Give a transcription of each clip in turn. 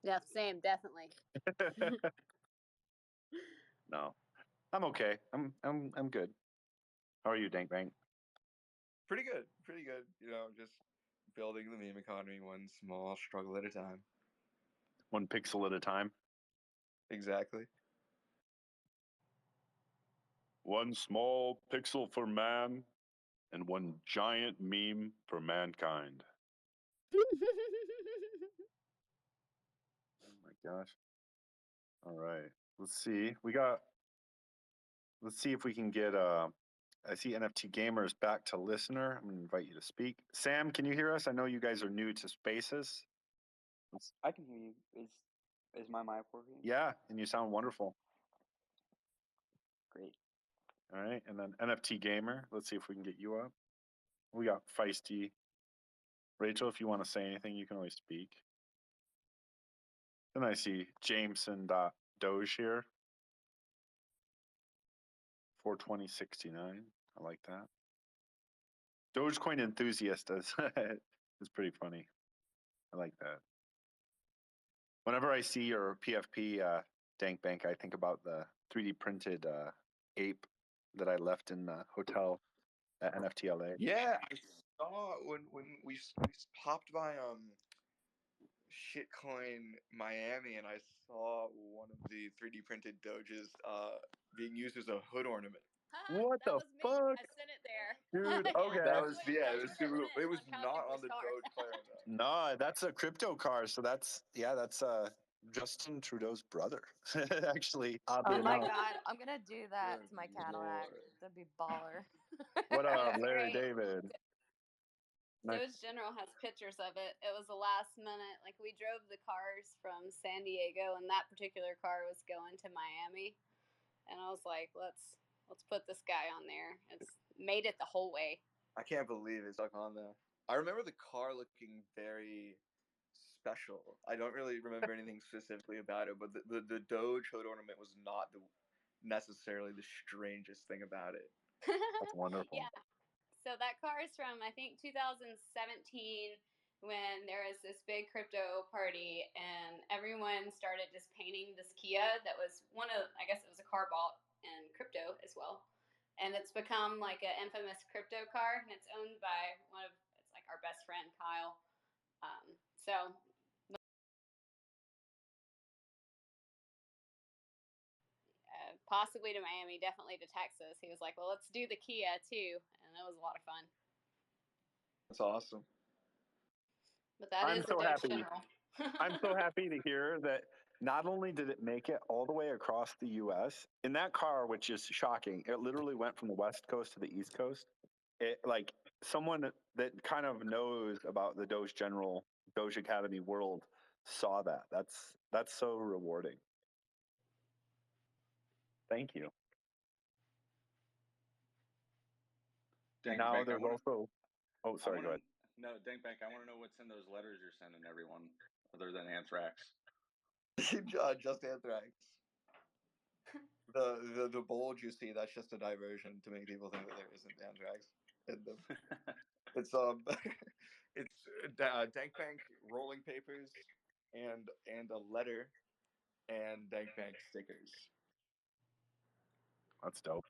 Yeah, same, definitely. No, I'm okay. I'm good. How are you, Dank Bank? Pretty good. You know, just building the meme economy one small struggle at a time. One pixel at a time. Exactly. One small pixel for man, and one giant meme for mankind. Oh my gosh. All right. Let's see. Let's see if we can get I see NFT Gamers back to listener. I'm gonna invite you to speak. Sam, can you hear us? I know you guys are new to Spaces. I can hear you. Is my mic working? Yeah, and you sound wonderful. Great. All right, and then NFT Gamer. Let's see if we can get you up. We got Feisty. Rachel, if you want to say anything, you can always speak. Then I see Jameson Doge here. 42069. I like that. Dogecoin enthusiast is pretty funny. I like that. Whenever I see your PFP Dank Bank, I think about the 3D printed ape that I left in the hotel at NFTLA. Yeah, I saw when we popped by Shitcoin Miami, and I saw one of the 3D printed Doges being used as a hood ornament. What the fuck? I sent it there. Dude, okay. That was it was not on the Doge player though. No, that's a crypto car. So that's Justin Trudeau's brother. Actually, Oh oddly my enough. god, I'm gonna do that Good to my Cadillac. lord. That'd be baller. What up, That's Larry great. David? Nice. Doge General has pictures of it. It was the last minute. Like, we drove the cars from San Diego, and that particular car was going to Miami. And I was like, let's put this guy on there. It's made it the whole way. I can't believe it's stuck on there. I remember the car looking very special. I don't really remember anything specifically about it, but the Doge hood ornament was not necessarily the strangest thing about it. That's wonderful. Yeah. So that car is from, I think, 2017, when there was this big crypto party, and everyone started just painting this Kia that was I guess it was a car bought in crypto as well. And it's become like an infamous crypto car, and it's owned by it's like our best friend, Kyle. So possibly to Miami, definitely to Texas. He was like, well, let's do the Kia too. And it was a lot of fun. That's awesome. But that I'm is so a Doge happy. General. I'm so happy to hear that not only did it make it all the way across the U.S., in that car, which is shocking, it literally went from the West Coast to the East Coast. It, like, someone that kind of knows about the Doge General, Doge Academy world saw that. That's so rewarding. Thank you. Dank Now Bank, there's also... Oh, sorry, go ahead. No, Dank Bank, I want to know what's in those letters you're sending everyone other than anthrax. Just anthrax. The bulge you see, that's just a diversion to make people think that there isn't anthrax in them. It's it's Dank Bank rolling papers and a letter and Dank Bank stickers. That's dope.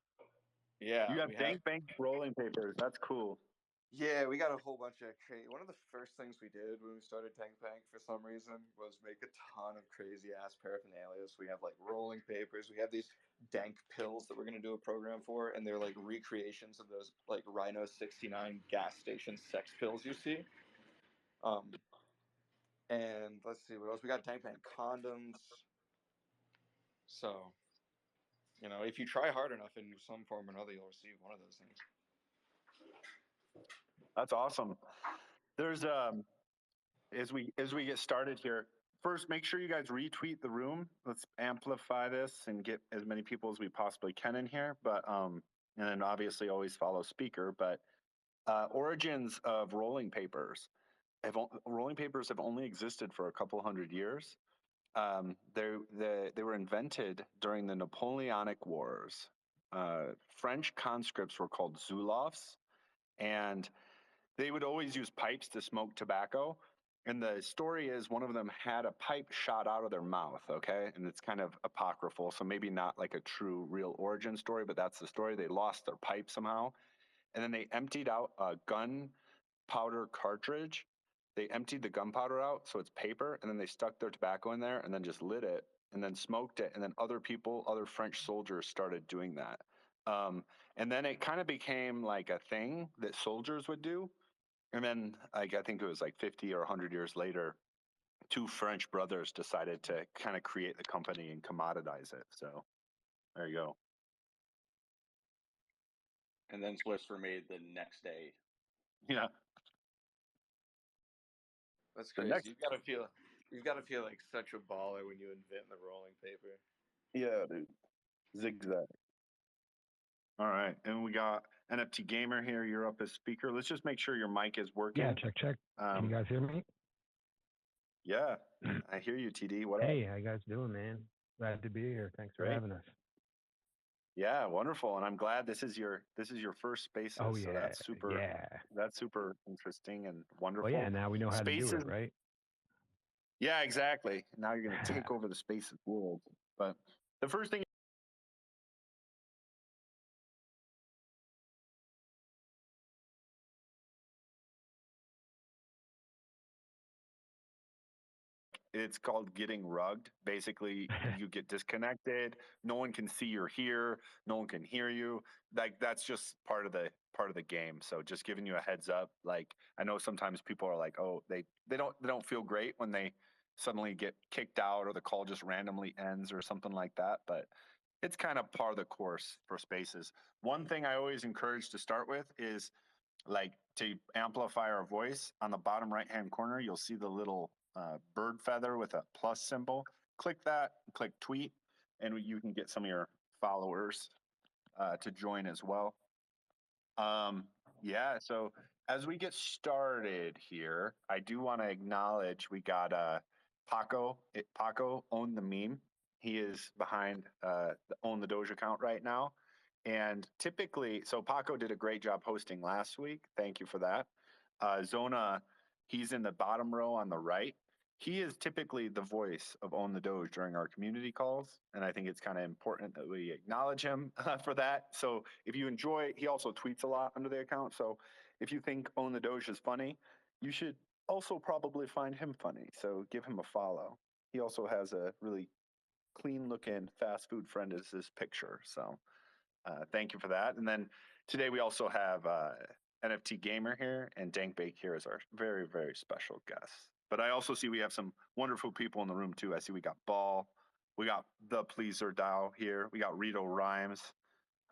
Yeah, You have Dank Bank rolling papers. That's cool. Yeah, we got a whole bunch of crazy. One of the first things we did when we started Dank Bank for some reason was make a ton of crazy ass paraphernalia. So we have like rolling papers. We have these dank pills that we're gonna do a program for, and they're like recreations of those like Rhino 69 gas station sex pills you see. And let's see what else we got. Dank Bank condoms. So, you know, if you try hard enough in some form or another, you'll receive one of those things. That's awesome. There's as we get started here, first make sure you guys retweet the room. Let's amplify this and get as many people as we possibly can in here. But and then obviously always follow speaker. But origins of rolling papers. Rolling papers have only existed for a couple hundred years. They were invented during the Napoleonic Wars. French conscripts were called Zoulavs, and they would always use pipes to smoke tobacco. And the story is one of them had a pipe shot out of their mouth, okay? And it's kind of apocryphal, so maybe not like a true real origin story, but that's the story. They lost their pipe somehow. And then they emptied out a gunpowder cartridge. They emptied the gunpowder out, so it's paper, and then they stuck their tobacco in there and then just lit it and then smoked it. And then other French soldiers started doing that. And then it kind of became like a thing that soldiers would do. And then, like, I think it was like 50 or 100 years later, two French brothers decided to kind of create the company and commoditize it. So there you go. And then Swiss were made the next day. Yeah. That's The crazy. next- You've got to feel like such a baller when you invent the rolling paper. Yeah, dude. Zigzag. All right. And we got NFT Gamer here. You're up as speaker. Let's just make sure your mic is working. Yeah, check. Can you guys hear me? Yeah, I hear you, TD. What up? Hey, how you guys doing, man? Glad to be here. Thanks for Great. having us. Yeah, wonderful. And I'm glad this is your first Spaces. Oh So yeah, that's super. yeah. That's super interesting and wonderful. Well, yeah. Now we know how to do Spaces- it, right? Yeah, exactly. Now you're going to take over the Spaces world. But the first thing it's called getting rugged. Basically, you get disconnected. No one can see you're here. No one can hear you. Like that's just part of the game. So just giving you a heads up. Like I know sometimes people are like, oh, they don't feel great when they suddenly get kicked out or the call just randomly ends or something like that. But it's kind of part of the course for Spaces. One thing I always encourage to start with is like to amplify our voice. On the bottom right hand corner, you'll see the little bird feather with a plus symbol. Click that, click tweet, and you can get some of your followers to join as well. Yeah, so as we get started here, I do want to acknowledge we got Paco. Paco owned the meme. He is behind the Own the Doge account right now. And typically, so Paco did a great job hosting last week. Thank you for that. Zona, he's in the bottom row on the right. He is typically the voice of Own the Doge during our community calls. And I think it's kind of important that we acknowledge him for that. So if you enjoy, he also tweets a lot under the account. So if you think Own the Doge is funny, you should also probably find him funny. So give him a follow. He also has a really clean looking fast food friend as his picture. So thank you for that. And then today we also have NFT Gamer here and Dankbake here as our very, very special guests. But I also see we have some wonderful people in the room too. I see we got Ball, we got the Pleaser DAO here, we got Rito Rhymes.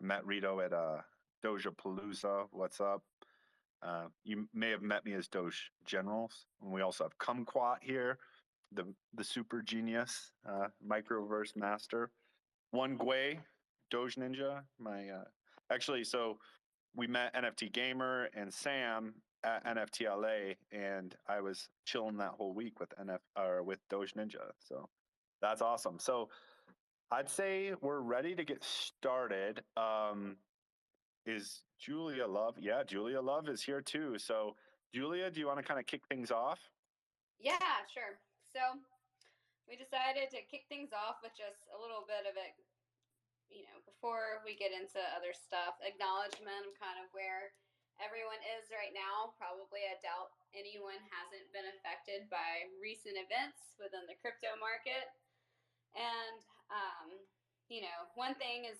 I met Rito at Doja Palooza. What's up? You may have met me as Doge Generals. And we also have Kumquat here, the super genius microverse master. One Gwei, Doge Ninja. My actually, so we met NFT Gamer and Sam at NFT LA, and I was chilling that whole week with with Doge Ninja. So that's awesome. So I'd say we're ready to get started. Is Julia Love? Yeah, Julia Love is here too. So Julia, do you want to kind of kick things off? Yeah, sure. So we decided to kick things off with just a little bit of it, before we get into other stuff, acknowledgement of kind of where everyone is right now. Probably, I doubt anyone hasn't been affected by recent events within the crypto market. And, one thing is,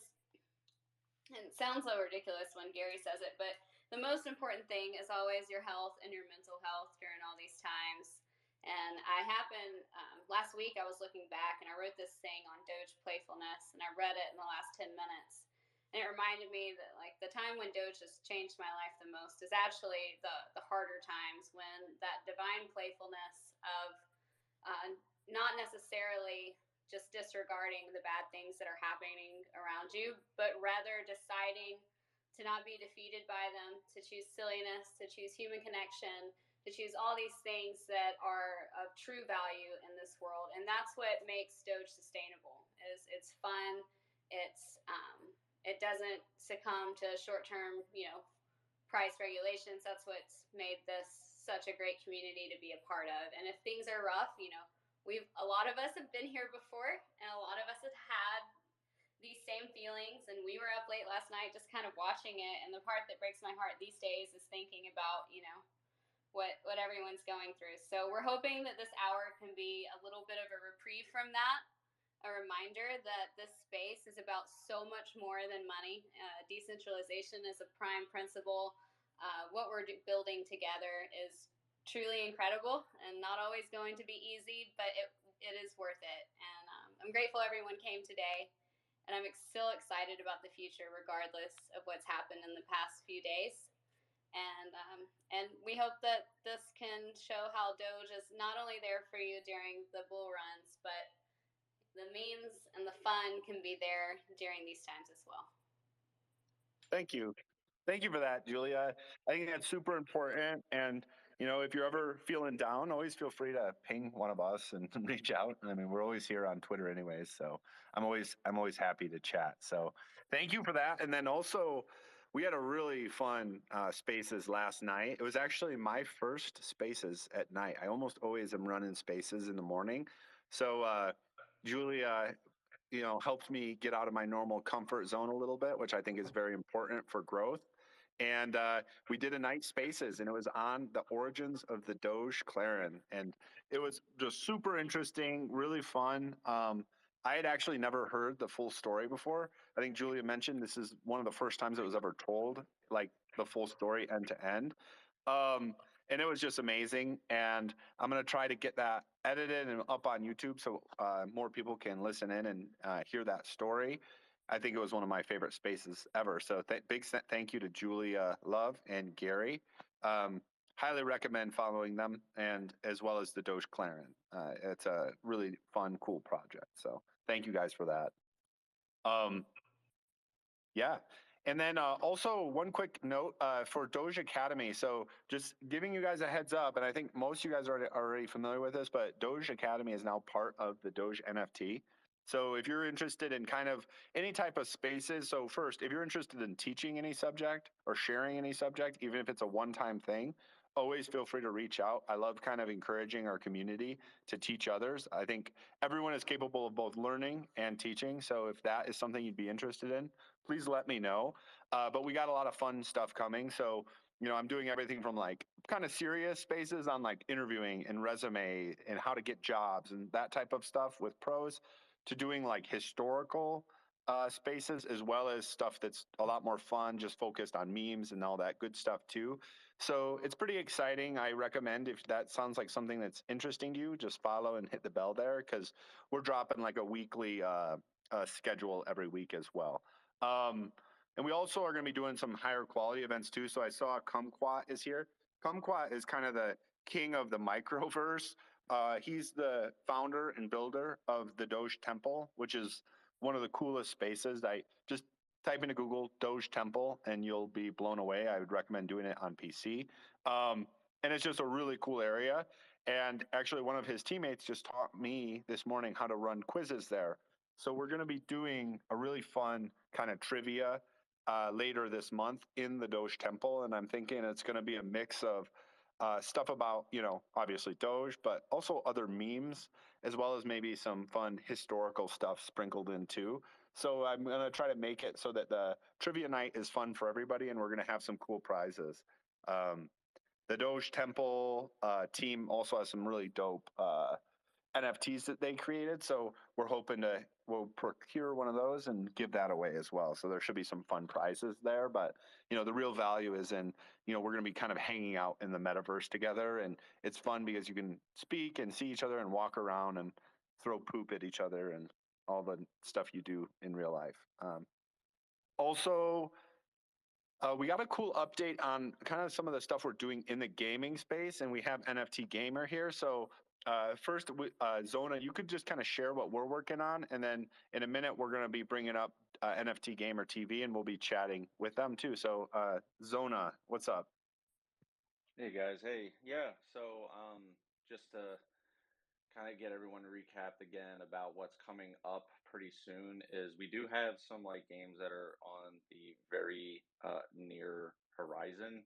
and it sounds so ridiculous when Gary says it, but the most important thing is always your health and your mental health during all these times. And last week I was looking back and I wrote this thing on Doge playfulness and I read it in the last 10 minutes. And it reminded me that like the time when Doge has changed my life the most is actually the harder times when that divine playfulness of not necessarily just disregarding the bad things that are happening around you, but rather deciding to not be defeated by them, to choose silliness, to choose human connection, to choose all these things that are of true value in this world. And that's what makes Doge sustainable. It's fun. It doesn't succumb to short-term, price regulations. That's what's made this such a great community to be a part of. And if things are rough, a lot of us have been here before, and a lot of us have had these same feelings. And we were up late last night just kind of watching it. And the part that breaks my heart these days is thinking about, what everyone's going through. So we're hoping that this hour can be a little bit of a reprieve from that, a reminder that this space is about so much more than money. Decentralization is a prime principle. What we're building together is truly incredible and not always going to be easy, but it is worth it. And I'm grateful everyone came today, and I'm still excited about the future regardless of what's happened in the past few days. And we hope that this can show how Doge is not only there for you during the bull runs, but the memes and the fun can be there during these times as well. Thank you. Thank you for that, Julia. I think that's super important. And, if you're ever feeling down, always feel free to ping one of us and reach out. I mean, we're always here on Twitter anyways. So I'm always happy to chat. So thank you for that. And then also, we had a really fun Spaces last night. It was actually my first Spaces at night. I almost always am running Spaces in the morning. So Julia, helps me get out of my normal comfort zone a little bit, which I think is very important for growth. And we did a night Spaces, and it was on the origins of the Doge Clarin. And it was just super interesting, really fun. I had actually never heard the full story before. I think Julia mentioned this is one of the first times it was ever told, like the full story end to end. And it was just amazing. And I'm going to try to get that edited and up on YouTube so more people can listen in and hear that story. I think it was one of my favorite Spaces ever. So big thank you to Julia Love and Gary. Highly recommend following them, and as well as the Doge Clarin. It's a really fun, cool project. So thank you guys for that. Yeah. And then also one quick note for Doge Academy. So just giving you guys a heads up, and I think most of you guys are already familiar with this, but Doge Academy is now part of the Doge NFT. So if you're interested in kind of any type of Spaces, so first, if you're interested in teaching any subject or sharing any subject, even if it's a one-time thing, always feel free to reach out. I love kind of encouraging our community to teach others. I think everyone is capable of both learning and teaching. So if that is something you'd be interested in, please let me know. But we got a lot of fun stuff coming. So, I'm doing everything from like kind of serious Spaces on like interviewing and resume and how to get jobs and that type of stuff with pros, to doing like historical Spaces, as well as stuff that's a lot more fun, just focused on memes and all that good stuff too. So it's pretty exciting. I recommend, if that sounds like something that's interesting to you, just follow and hit the bell there, because we're dropping like a weekly schedule every week as well. And we also are going to be doing some higher quality events too. So I saw Kumquat is here. Kumquat is kind of the king of the microverse. He's the founder and builder of the Doge Temple, which is one of the coolest Spaces. I just type into Google Doge Temple and you'll be blown away. I would recommend doing it on PC. And it's just a really cool area. And actually, one of his teammates just taught me this morning how to run quizzes there. So we're going to be doing a really fun kind of trivia later this month in the Doge Temple. And I'm thinking it's going to be a mix of stuff about, obviously Doge, but also other memes, as well as maybe some fun historical stuff sprinkled in too. So I'm going to try to make it so that the trivia night is fun for everybody, and we're going to have some cool prizes. The Doge Temple team also has some really dope NFTs that they created. So we're hoping we'll procure one of those and give that away as well. So there should be some fun prizes there. But, the real value is in, we're going to be kind of hanging out in the metaverse together. And it's fun because you can speak and see each other and walk around and throw poop at each other and all the stuff you do in real life. Also, we got a cool update on kind of some of the stuff we're doing in the gaming space, and we have NFT Gamer here. So first, Zona, you could just kind of share what we're working on, and then in a minute, we're going to be bringing up NFT Gamer TV, and we'll be chatting with them too. So Zona, what's up? Hey guys, hey, yeah. So just to kind of get everyone recapped again about what's coming up pretty soon is we do have some like games that are on the very near horizon.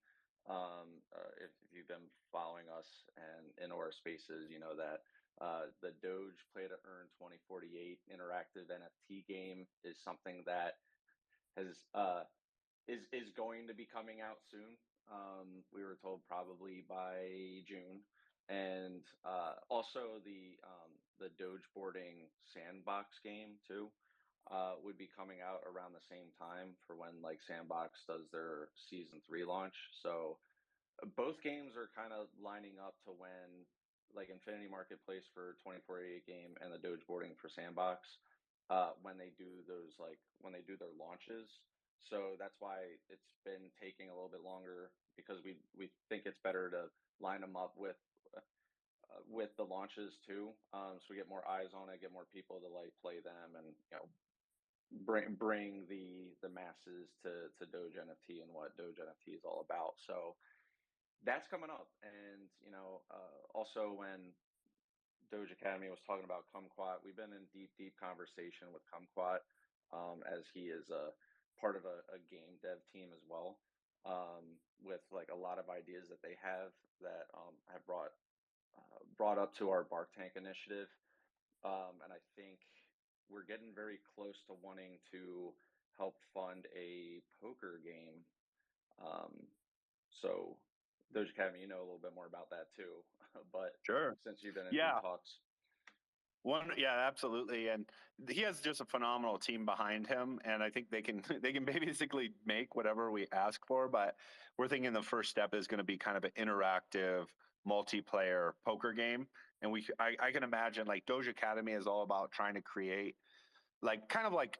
If you've been following us and in our spaces, you know that the Doge Play to Earn 2048 interactive NFT game is something that has is going to be coming out soon. We were told probably by June, and also the Doge boarding sandbox game too would be coming out around the same time for when like Sandbox does their season 3 launch. So both games are kind of lining up to when like Infinity Marketplace for 24/8 game and the Doge boarding for Sandbox when they do those like when they do their launches. So that's why it's been taking a little bit longer because we think it's better to line them up with the launches too, so we get more eyes on it, get more people to like play them, and bring the masses to Doge NFT and what Doge NFT is all about. So that's coming up, and also when Doge Academy was talking about Kumquat, we've been in deep conversation with Kumquat, as he is a part of a game dev team as well, with like a lot of ideas that they have that have brought up to our Bark Tank initiative, and I think we're getting very close to wanting to help fund a poker game. So Doge Academy, you know a little bit more about that too. But Sure. since you've been in Yeah. talks, Yeah, absolutely, and he has just a phenomenal team behind him, and I think they can they can basically make whatever we ask for. But we're thinking the first step is going to be kind of an interactive multiplayer poker game, and I can imagine like Doge Academy is all about trying to create like kind of like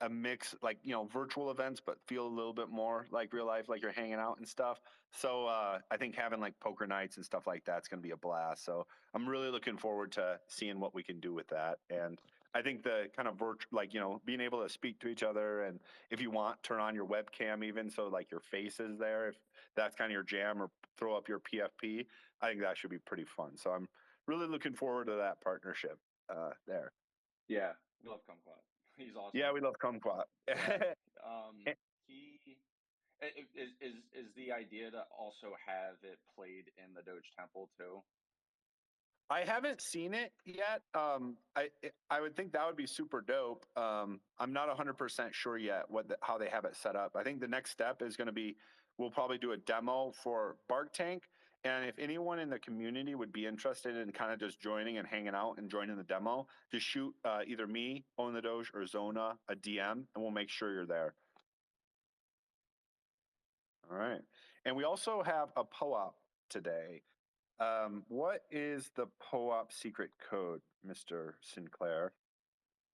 a mix, like virtual events, but feel a little bit more like real life, like you're hanging out and stuff. So I think having like poker nights and stuff like that's going to be a blast. So I'm really looking forward to seeing what we can do with that. And I think the kind of like being able to speak to each other, and if you want, turn on your webcam even so like your face is there if that's kind of your jam, or throw up your PFP. I think that should be pretty fun. So I'm really looking forward to that partnership there. yeah, we love Kumquat. He's awesome. Yeah, we love Kumquat. He is the idea to also have it played in the Doge Temple too. I haven't seen it yet. I would think that would be super dope. I'm not 100% sure yet how they have it set up. I think the next step is going to be we'll probably do a demo for Bark Tank, and if anyone in the community would be interested in kind of just joining and hanging out and joining the demo, just shoot either me, Own the Doge, or Zona a DM, and we'll make sure you're there. All right, and we also have a POAP today. What is the POAP secret code, Mr. Sinclair?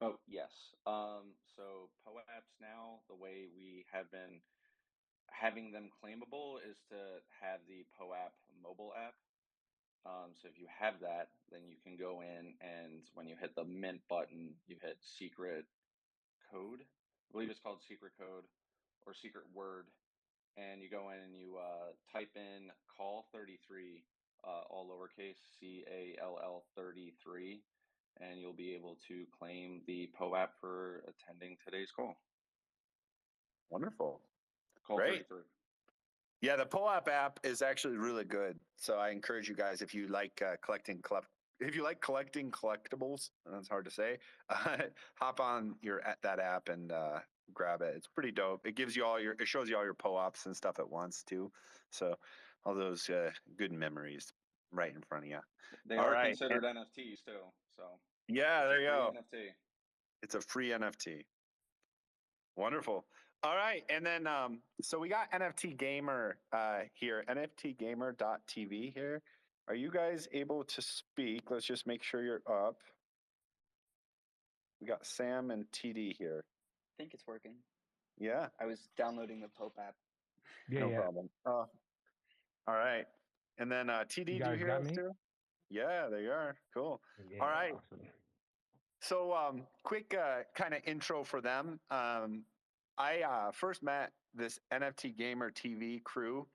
Oh, yes. So POAPs now, the way we have been having them claimable is to have the POAP mobile app. So if you have that, then you can go in, and when you hit the mint button, you hit secret code. I believe it's called secret code or secret word. And you go in and you type in call 33, all lowercase, CALL 33, and you'll be able to claim the POAP for attending today's call. Wonderful. Call Great. 33. Yeah, the POAP app is actually really good. So I encourage you guys, if you like collecting collectibles, that's hard to say, hop on that app and grab it. It's pretty dope. It gives you it shows you all your POAPs and stuff at once too. So all those good memories right in front of you. They are considered NFTs too. So yeah, there you go. NFT. It's a free NFT. Wonderful. All right, and then so we got NFT Gamer here, NFTgamer.tv here. Are you guys able to speak? Let's just make sure you're up. We got Sam and TD here. I think it's working. Yeah. I was downloading the Pope app. Yeah, no problem. All right, and then TD, do you hear us too? Yeah, there you are. Cool. Yeah, all right. Awesome. So quick kind of intro for them. I first met this NFT Gamer TV crew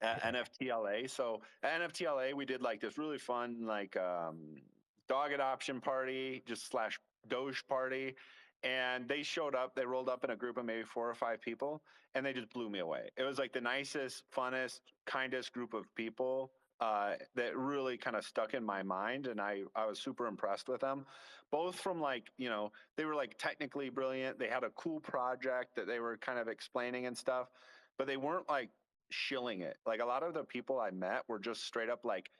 at NFTLA. So at NFTLA, we did like this really fun like dog adoption party, just / Doge party. and they showed up. They rolled up in a group of maybe 4 or 5 people, and they just blew me away. It was like the nicest, funnest, kindest group of people that really kind of stuck in my mind, and I was super impressed with them. Both from like, they were like technically brilliant. They had a cool project that they were kind of explaining and stuff, but they weren't like shilling it. Like a lot of the people I met were just straight up like,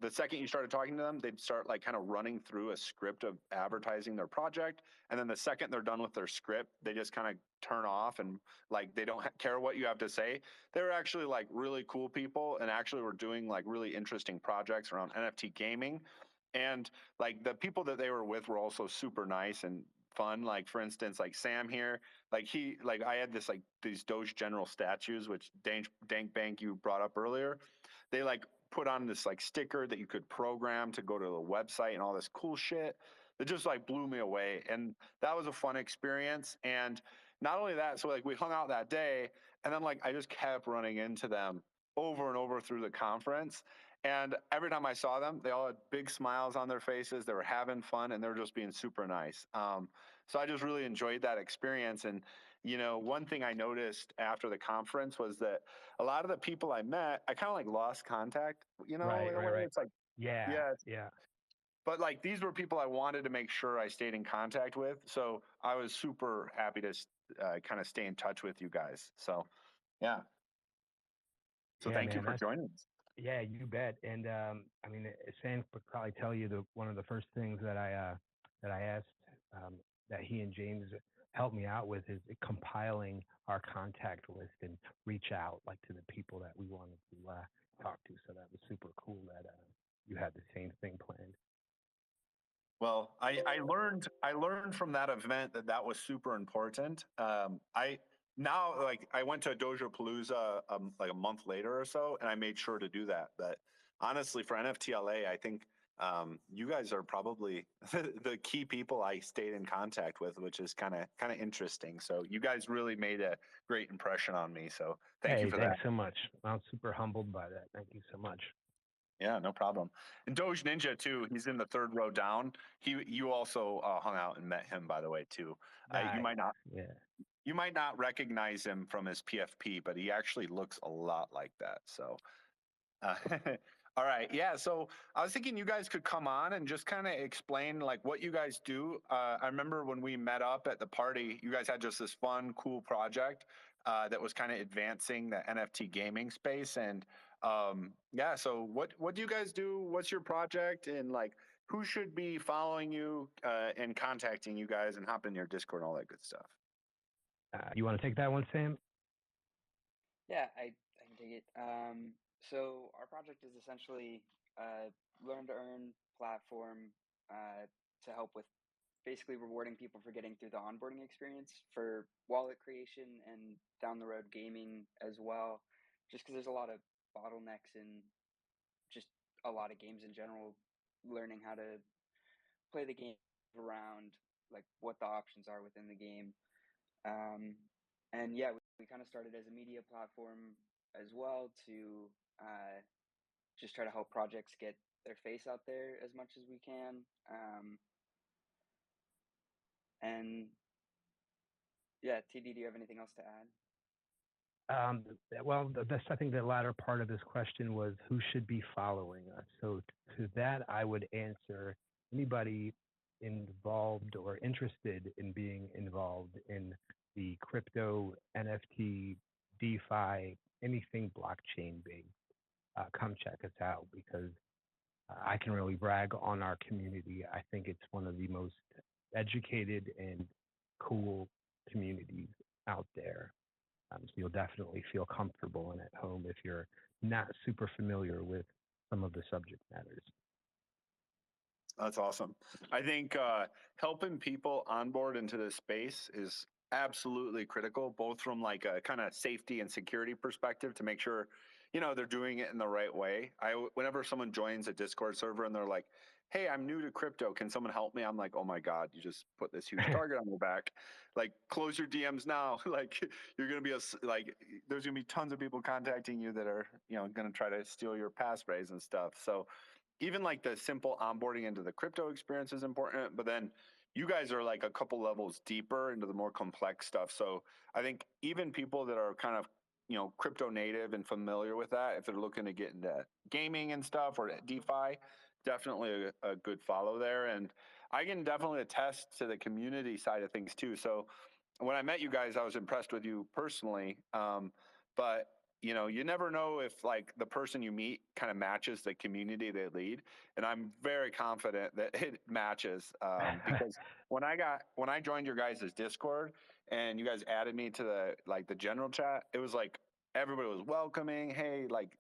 the second you started talking to them, they'd start like kind of running through a script of advertising their project. And then the second they're done with their script, they just kind of turn off and like they don't care what you have to say. They were actually like really cool people and actually were doing like really interesting projects around NFT gaming. And like the people that they were with were also super nice and fun. Like for instance, like Sam here, like I had this like these Doge General statues, which Dank Bank you brought up earlier. They like put on this like sticker that you could program to go to the website and all this cool shit. It just like blew me away. And that was a fun experience. And not only that, so like we hung out that day and then like I just kept running into them over and over through the conference. And every time I saw them, they all had big smiles on their faces. They were having fun and they were just being super nice. So I just really enjoyed that experience. And, one thing I noticed after the conference was that a lot of the people I met, I kind of like lost contact, Right, in a right, way. right. It's like, Yeah, yeah, yeah. but like these were people I wanted to make sure I stayed in contact with. So I was super happy to kind of stay in touch with you guys. So, yeah. So Yeah, thank you man. for joining us. Yeah, you bet. And I mean, Sam would probably tell you one of the first things that I asked that he and James helped me out with is compiling our contact list and reach out like to the people that we wanted to talk to. So that was super cool that you had the same thing planned. Well, I learned from that event that was super important. I went to Dojo Palooza like a month later or so, and I made sure to do that. But honestly, for NFTLA, I think you guys are probably the key people I stayed in contact with, which is kind of interesting. So you guys really made a great impression on me. So thank you for that. Thanks so much. I'm super humbled by that. Thank you so much. Yeah, no problem. And Doge Ninja too. He's in the third row down. You also hung out and met him, by the way, too. You might not. Yeah. You might not recognize him from his PFP, but he actually looks a lot like that. So, all right, yeah. So I was thinking you guys could come on and just kind of explain like what you guys do. I remember when we met up at the party, you guys had just this fun, cool project that was kind of advancing the NFT gaming space. And yeah, so what do you guys do? What's your project? And like, who should be following you and contacting you guys and hop in your Discord and all that good stuff? You want to take that one, Sam? Yeah, I can take it. So our project is essentially a learn to earn platform to help with basically rewarding people for getting through the onboarding experience for wallet creation and down the road gaming as well. Just because there's a lot of bottlenecks in just a lot of games in general, learning how to play the game around like what the options are within the game. And yeah, we kind of started as a media platform as well to just try to help projects get their face out there as much as we can. And yeah, TD, do you have anything else to add? Well, I think the latter part of this question was who should be following us. So to that, I would answer anybody involved or interested in being involved in the crypto, NFT, DeFi, anything blockchain based. Come check us out because I can really brag on our community. I think it's one of the most educated and cool communities out there. So you'll definitely feel comfortable and at home if you're not super familiar with some of the subject matters. That's awesome. I think helping people onboard into this space is absolutely critical, both from like a kind of safety and security perspective to make sure, they're doing it in the right way. Whenever someone joins a Discord server and they're like, hey, I'm new to crypto. Can someone help me? I'm like, oh my God, you just put this huge target on your back. Like, close your DMs now. Like, you're going to be there's going to be tons of people contacting you that are, going to try to steal your passphrase and stuff. So even like the simple onboarding into the crypto experience is important, but then you guys are like a couple levels deeper into the more complex stuff. So I think even people that are kind of, crypto native and familiar with that, if they're looking to get into gaming and stuff or DeFi, definitely a good follow there. And I can definitely attest to the community side of things too. So when I met you guys, I was impressed with you personally. But you never know if like the person you meet kind of matches the community they lead. And I'm very confident that it matches because when I joined your guys' Discord and you guys added me to the general chat, it was like everybody was welcoming. Hey, like,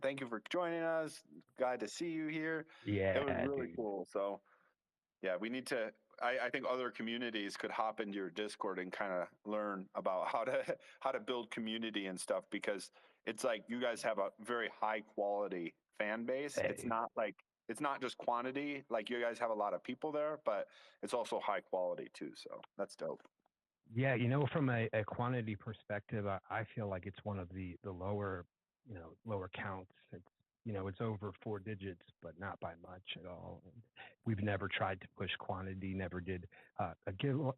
thank you for joining us. Glad to see you here. Yeah, It was really dude. cool. So yeah, we need to. I think other communities could hop into your Discord and kind of learn about how to build community and stuff because it's like you guys have a very high quality fan base. Hey. It's not just quantity. Like you guys have a lot of people there, but it's also high quality too. So that's dope. Yeah, from a quantity perspective, I feel like it's one of the lower, lower counts. It's over 4 digits, but not by much at all. And we've never tried to push quantity, never did a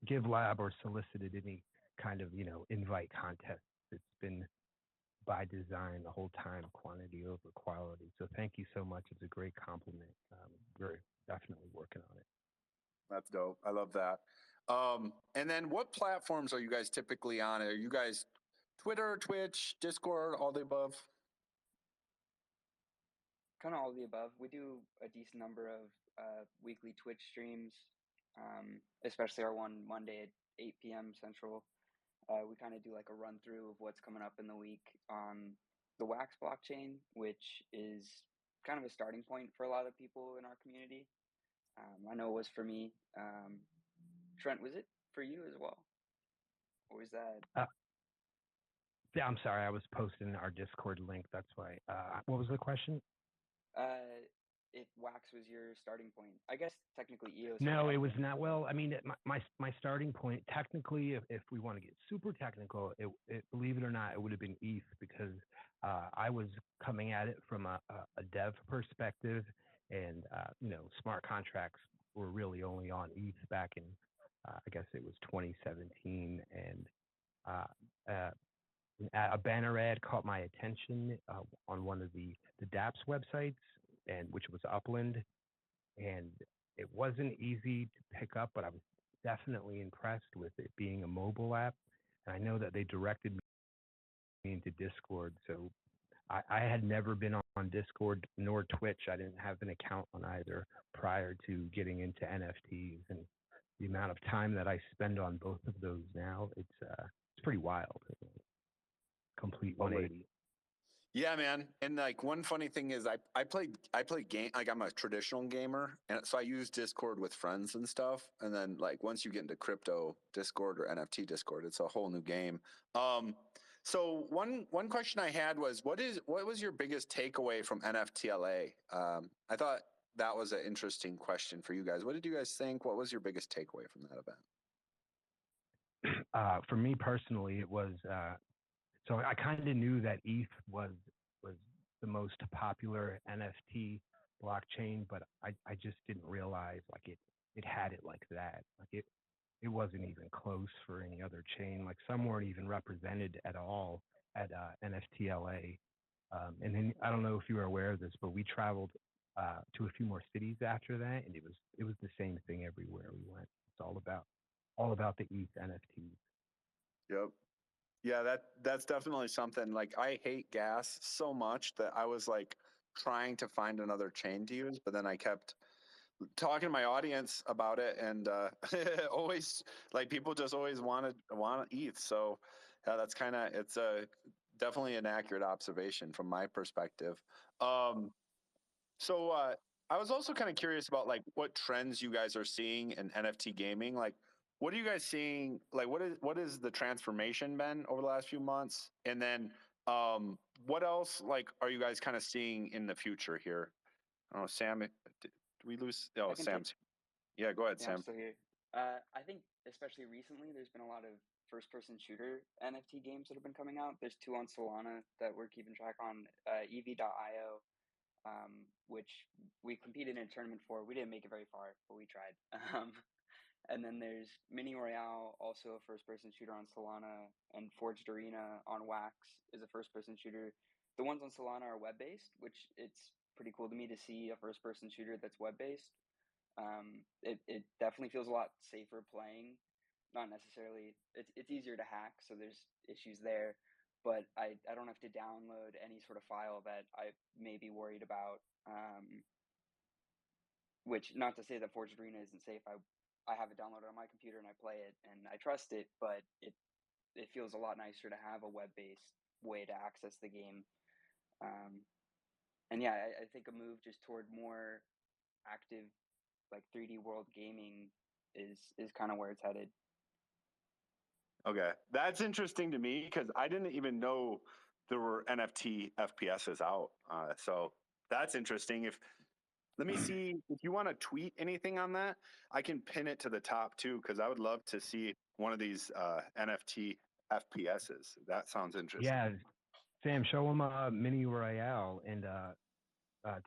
give lab or solicited any kind of, invite contest. It's been by design the whole time, quantity over quality. So thank you so much. It's a great compliment. We're definitely working on it. That's dope. I love that. And then what platforms are you guys typically on? Are you guys Twitter, Twitch, Discord, all the above? Kind of all of the above. We do a decent number of weekly Twitch streams, especially our one Monday at 8 p.m. Central. We kind of do like a run through of what's coming up in the week on the Wax blockchain, which is kind of a starting point for a lot of people in our community. I know it was for me. Trent, was it for you as well? Or was that? Yeah, I'm sorry. I was posting our Discord link. That's why. What was the question? If Wax was your starting point, I guess technically EOS. No, it was not. Well, I mean, my starting point technically, if we want to get super technical, it believe it or not, it would have been ETH because I was coming at it from a dev perspective, and smart contracts were really only on ETH back in I guess it was 2017, and a banner ad caught my attention on one of the dApps websites, and which was Upland, and it wasn't easy to pick up, but I was definitely impressed with it being a mobile app. And I know that they directed me into Discord, so I had never been on Discord nor Twitch. I didn't have an account on either prior to getting into NFTs, and the amount of time that I spend on both of those now, it's pretty wild. Complete 180. Yeah, man. And like one funny thing is I play game, like I'm a traditional gamer, and so I use Discord with friends and stuff. And then like once you get into crypto Discord or NFT Discord, it's a whole new game. So one question I had was what was your biggest takeaway from NFTLA? I thought that was an interesting question for you guys. What did you guys think? What was your biggest takeaway from that event? For me personally, it was so I kind of knew that ETH was the most popular NFT blockchain, but I just didn't realize like it had it like that. Like it wasn't even close for any other chain. Like some weren't even represented at all at NFTLA. And then I don't know if you were aware of this, but we traveled to a few more cities after that, and it was the same thing everywhere we went. It's all about the ETH NFTs. Yep. Yeah, that's definitely something. Like I hate gas so much that I was like trying to find another chain to use, but then I kept talking to my audience about it, and always like people just always want ETH. So that's it's definitely an accurate observation from my perspective. So I was also kind of curious about like what trends you guys are seeing in NFT gaming. Like, what are you guys seeing? Like, what is the transformation been over the last few months? And then what else like are you guys kind of seeing in the future here? I don't know, Sam. Did we lose? Oh, Sam's. Yeah, go ahead, Yeah, Sam. I'm still here. I think especially recently, there's been a lot of first-person shooter NFT games that have been coming out. There's 2 on Solana that we're keeping track on, EV.io, which we competed in a tournament for. We didn't make it very far, but we tried. And then there's Mini Royale, also a first-person shooter on Solana, and Forged Arena on Wax is a first-person shooter. The ones on Solana are web-based, which it's pretty cool to me to see a first-person shooter that's web-based. It definitely feels a lot safer playing. Not necessarily, it's easier to hack, so there's issues there. But I don't have to download any sort of file that I may be worried about. Which, not to say that Forged Arena isn't safe. I have it downloaded on my computer and I play it and I trust it, but it feels a lot nicer to have a web-based way to access the game. And yeah, I think a move just toward more active, like 3D world gaming is kind of where it's headed. Okay, that's interesting to me because I didn't even know there were NFT FPSs out. So that's interesting. Let me see if you want to tweet anything on that. I can pin it to the top too because I would love to see one of these NFT FPSs. That sounds interesting. Yeah, Sam, show them Mini Royale and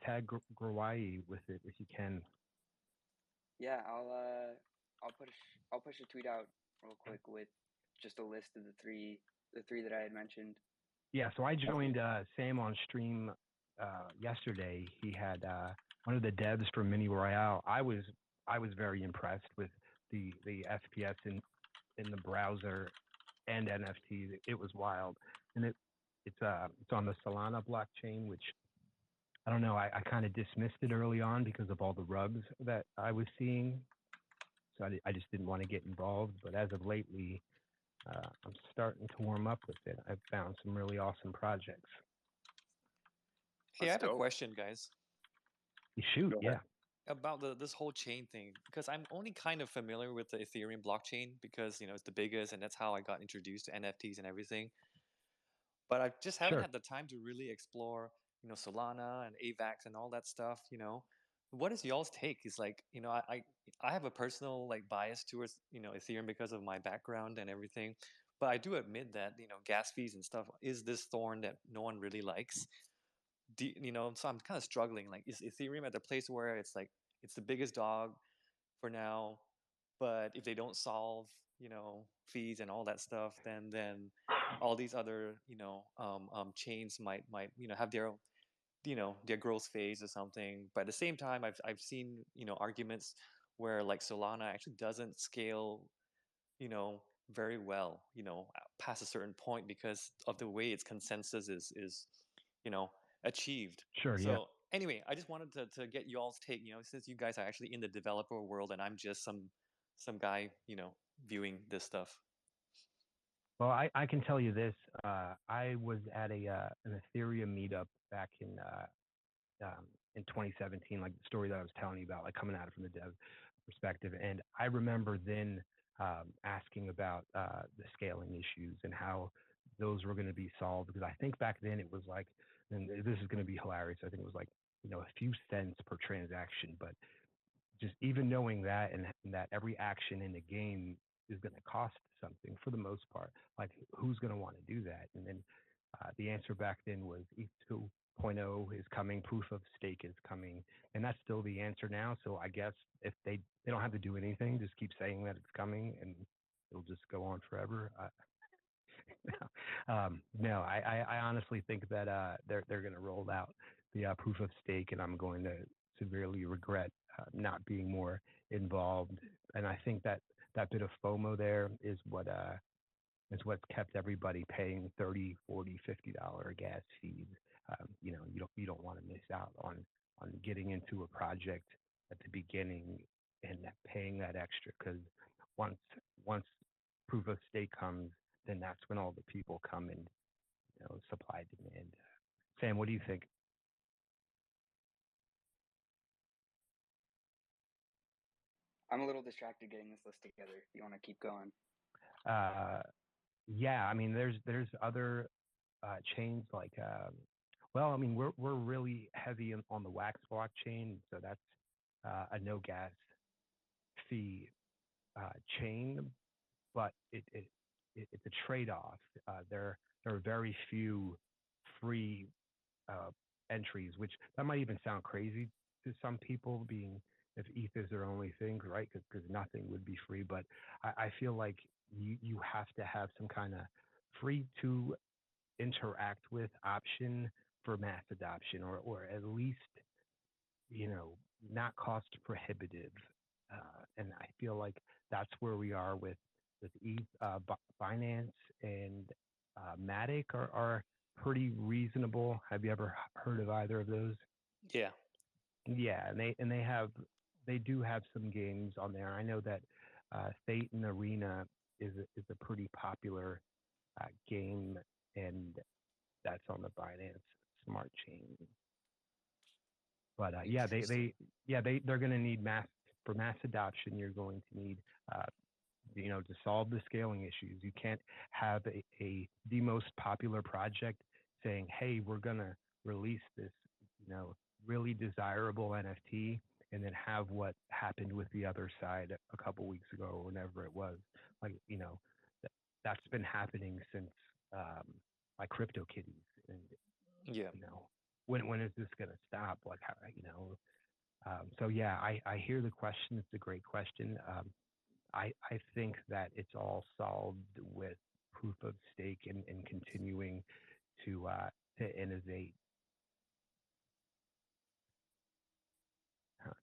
tag Grawai with it if you can. Yeah, I'll push a tweet out real quick with just a list of the three that I had mentioned. Yeah, so I joined Sam on stream yesterday. He had one of the devs for Mini Royale. I was very impressed with the FPS in the browser and NFTs. It was wild, and it's on the Solana blockchain, which I don't know. I kind of dismissed it early on because of all the rugs that I was seeing, so I just didn't want to get involved. But as of lately, I'm starting to warm up with it. I've found some really awesome projects. Hey, I have a question, guys. You shoot, yeah. About this whole chain thing, because I'm only kind of familiar with the Ethereum blockchain because it's the biggest and that's how I got introduced to NFTs and everything. But I just haven't had the time to really explore, Solana and AVAX and all that stuff. What is y'all's take? Is like, I have a personal like bias towards Ethereum because of my background and everything. But I do admit that gas fees and stuff is this thorn that no one really likes. So I'm kind of struggling. Like, is Ethereum at the place where it's like it's the biggest dog for now, but if they don't solve fees and all that stuff, then all these other chains might have their their growth phase or something. But at the same time, I've seen arguments where like Solana actually doesn't scale very well past a certain point because of the way its consensus is achieved. Sure. So yeah. Anyway, I just wanted to get you all's take, since you guys are actually in the developer world and I'm just some guy, viewing this stuff. Well, I can tell you this. I was at an Ethereum meetup back in 2017, like the story that I was telling you about, like coming at it from the dev perspective. And I remember then asking about the scaling issues and how those were going to be solved. Because I think back then it was like, and this is going to be hilarious, I think it was like, a few cents per transaction. But just even knowing that and that every action in the game is going to cost something for the most part, like who's going to want to do that? And then the answer back then was ETH 2.0 is coming, proof of stake is coming, and that's still the answer now. So I guess if they don't have to do anything, just keep saying that it's coming, and it'll just go on forever. No, I honestly think that they're going to roll out the proof of stake, and I'm going to severely regret not being more involved. And I think that bit of FOMO there is what's kept everybody paying $30, $40, $50 gas fees. You don't want to miss out on getting into a project at the beginning and paying that extra, because once proof of stake comes, then that's when all the people come and supply demand. Sam, what do you think? I'm a little distracted getting this list together. If you want to keep going. Yeah, I mean, there's other chains like, well, I mean, we're really heavy on the Wax blockchain, so that's a no gas fee chain, but it's a trade-off. There are very few free entries, which that might even sound crazy to some people, being if ETH is their only thing, right? Because nothing would be free. But I feel like you have to have some kind of free to interact with option for mass adoption, or at least, not cost prohibitive. And I feel like that's where we are with ETH. Binance and Matic are pretty reasonable. Have you ever heard of either of those? Yeah. Yeah, they do have some games on there. I know that Thetan Arena is a pretty popular game, and that's on the Binance Smart Chain. But they're going to need for mass adoption. You're going to need to solve the scaling issues. You can't have the most popular project saying, "Hey, we're going to release this, really desirable NFT," and then have what happened with the other side a couple weeks ago or whenever it was. Like, that's been happening since like CryptoKitties. And Yeah. When is this gonna stop? Like, how, so yeah, I hear the question. It's a great question. I think that it's all solved with proof of stake and continuing to innovate.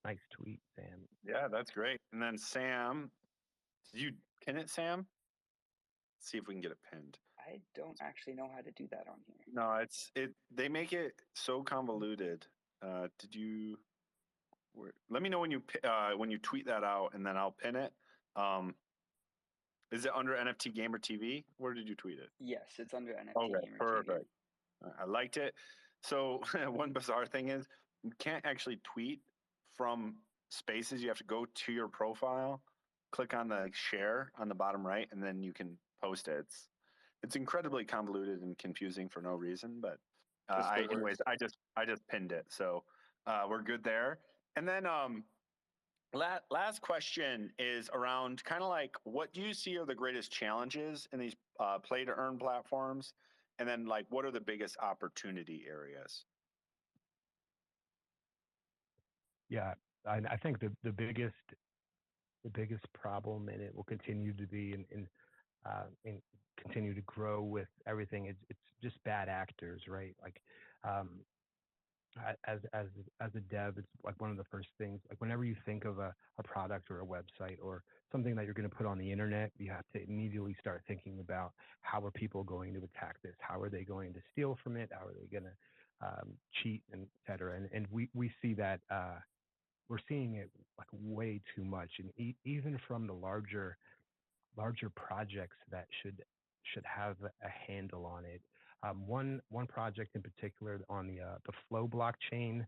Nice tweet, Sam. Yeah, that's great. And then Sam, did you pin it, Sam? Let's see if we can get it pinned. I don't actually know how to do that on here. No, they make it so convoluted. Did you? Let me know when you tweet that out, and then I'll pin it. Is it under NFT Gamer TV? Where did you tweet it? Yes, it's under NFT Okay, Gamer perfect. TV. I liked it. So one bizarre thing is you can't actually tweet from Spaces. You have to go to your profile, click on the share on the bottom right, and then you can post it. It's incredibly convoluted and confusing for no reason. But anyways, I just pinned it, so we're good there. And then last question is around kind of like, what do you see are the greatest challenges in these play to earn platforms? And then like, what are the biggest opportunity areas? Yeah, I think the biggest problem, and it will continue to be and continue to grow with everything. It's just bad actors, right? Like, as a dev, it's like one of the first things. Like, whenever you think of a product or a website or something that you're going to put on the internet, you have to immediately start thinking about, how are people going to attack this? How are they going to steal from it? How are they going to cheat, and et cetera? And we see that. We're seeing it like way too much, and even from the larger projects that should have a handle on it. One project in particular on the Flow blockchain,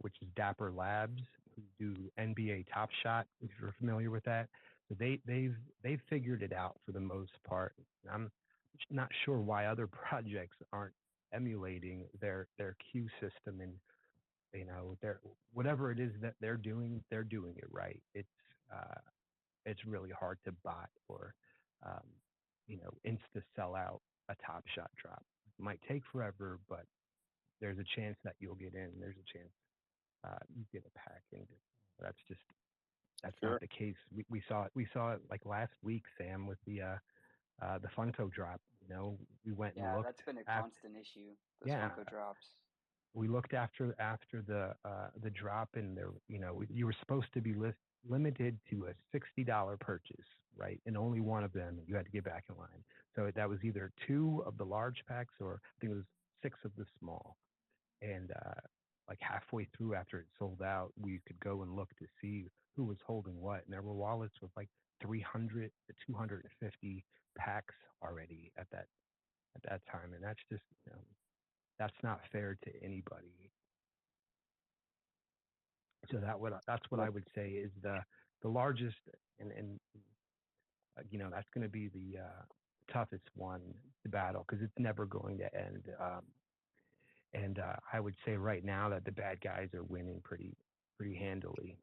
which is Dapper Labs, who do NBA Top Shot, if you're familiar with that. So they've figured it out for the most part. I'm not sure why other projects aren't emulating their queue system, and they're, whatever it is that they're doing it right. It's really hard to bot or insta sell out a Top Shot drop. It might take forever, but there's a chance that you'll get in. There's a chance you get a pack, and that's Sure. not the case. We saw it like last week, Sam, with the Funko drop. We went and looked. Yeah, that's been a constant issue. Those Funko drops. We looked after the drop, and there, you were supposed to be limited to a $60 purchase, right? And only one of them you had to get back in line. So that was either 2 of the large packs, or I think it was 6 of the small. And like halfway through, after it sold out, we could go and look to see who was holding what, and there were wallets with like 300 to 250 packs already at that time, and that's just that's not fair to anybody. So that's what I would say is the largest, and that's going to be the toughest one to battle, because it's never going to end. And I would say right now that the bad guys are winning pretty handily.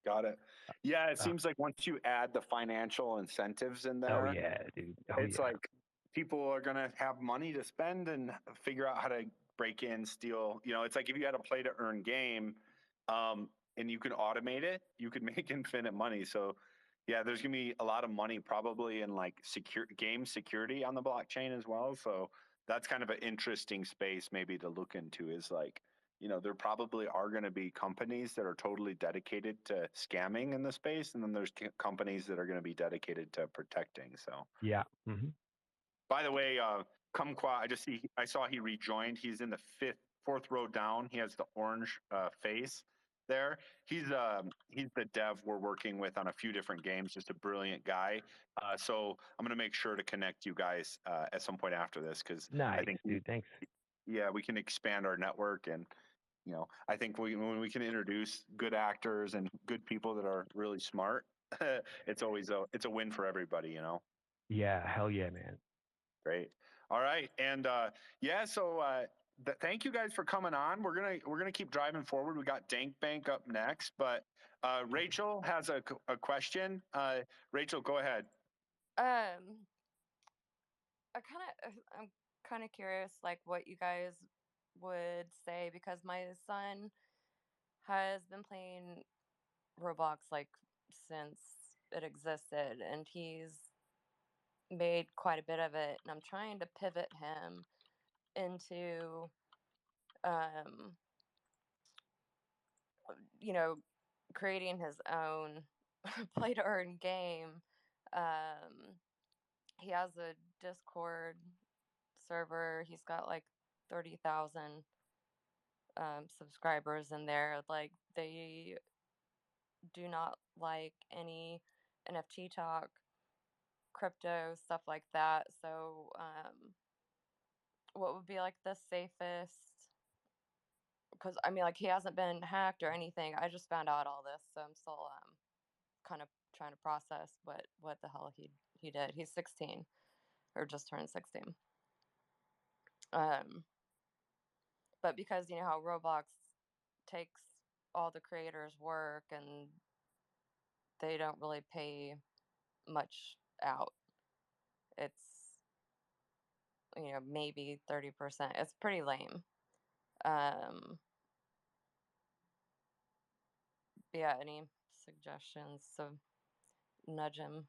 Got it. Yeah, it seems like once you add the financial incentives in there, oh yeah, dude. It's like people are going to have money to spend and figure out how to break in, steal. You know, it's like if you had a play to earn game, and you can automate it, you could make infinite money. So yeah, there's gonna be a lot of money probably in like game security on the blockchain as well. So that's kind of an interesting space maybe to look into, is like, you know, there probably are going to be companies that are totally dedicated to scamming in the space, and then there's companies that are going to be dedicated to protecting. So Yeah. Mm-hmm. by the way, Kumquat, I saw he rejoined. He's in the fourth row down. He has the orange face there. He's the dev we're working with on a few different games. Just a brilliant guy. So I'm gonna make sure to connect you guys at some point after this, because Nice, I think dude. Thanks. yeah, we can expand our network, and you know, I think when we can introduce good actors and good people that are really smart, it's a win for everybody, you know. Yeah. Hell yeah, man. Great. All right, and yeah, so thank you guys for coming on. We're gonna keep driving forward. We got Dank Bank up next, but Rachel has a question. Rachel, go ahead. Um, I'm kind of curious, like what you guys would say, because my son has been playing Roblox like since it existed, and he's made quite a bit of it, and I'm trying to pivot him into, um, you know, creating his own play to earn game. Um, he has a Discord server. He's got like 30,000 subscribers in there. Like, they do not like any NFT talk, crypto, stuff like that. So, what would be like the safest? Because I mean, like, he hasn't been hacked or anything. I just found out all this, so I'm still kind of trying to process what the hell he did. He's 16, or just turned 16. Um, but because you know how Roblox takes all the creators' work, and they don't really pay much out. It's, you know, maybe 30%. It's pretty lame. Um, yeah, any suggestions to nudge him?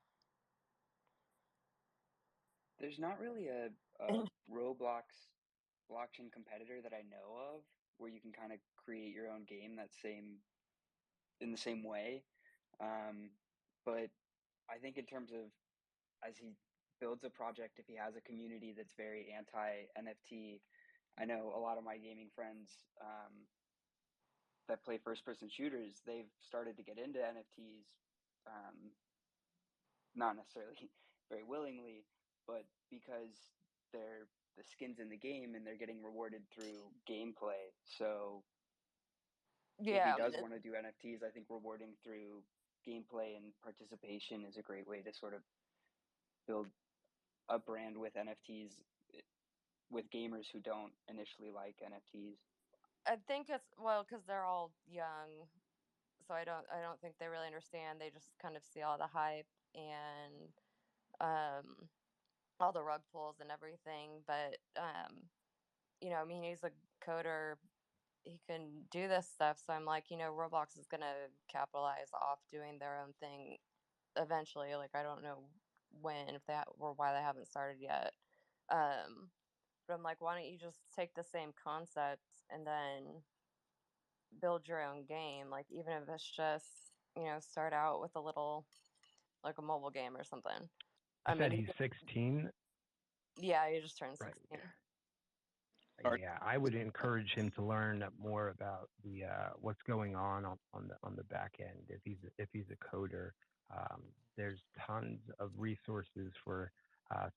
There's not really a Roblox blockchain competitor that I know of where you can kind of create your own game in the same way. But I think in terms of, as he builds a project, if he has a community that's very anti NFT, I know a lot of my gaming friends that play first person shooters, they've started to get into NFTs, not necessarily very willingly, but because they're the skins in the game and they're getting rewarded through gameplay. So if he Yeah, does want to do NFTs, I think rewarding through gameplay and participation is a great way to sort of build a brand with NFTs with gamers who don't initially like NFTs. I think it's, well, because they're all young, so I don't think they really understand. They just kind of see all the hype and all the rug pulls and everything. But you know, I mean, he's a coder. He can do this stuff. So I'm like, you know, Roblox is gonna capitalize off doing their own thing eventually. Like, I don't know when, if that or why they haven't started yet. But I'm like, why don't you just take the same concept and then build your own game? Like, even if it's just, you know, start out with a little, like a mobile game or something. I You said mean, he's 16, yeah, he just turned right? 16. Yeah, I would encourage him to learn more about the what's going on the back end. If he's a coder, there's tons of resources for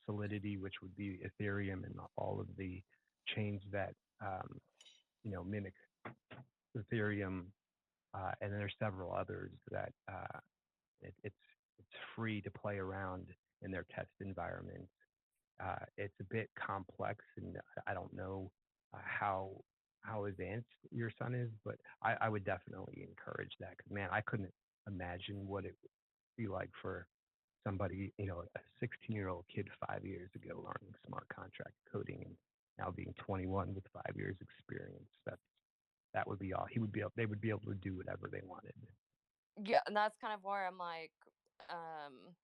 Solidity, which would be Ethereum, and all of the chains that you know, mimic Ethereum, and then there's several others that it's free to play around in their test environments. It's a bit complex, and I don't know how advanced your son is, but I would definitely encourage that, because man, I couldn't imagine what it would be like for somebody, you know, a 16-year-old kid 5 years ago learning smart contract coding now being 21 with 5 years experience. That would be all. They would be able to do whatever they wanted. Yeah, and that's kind of where I'm like, um,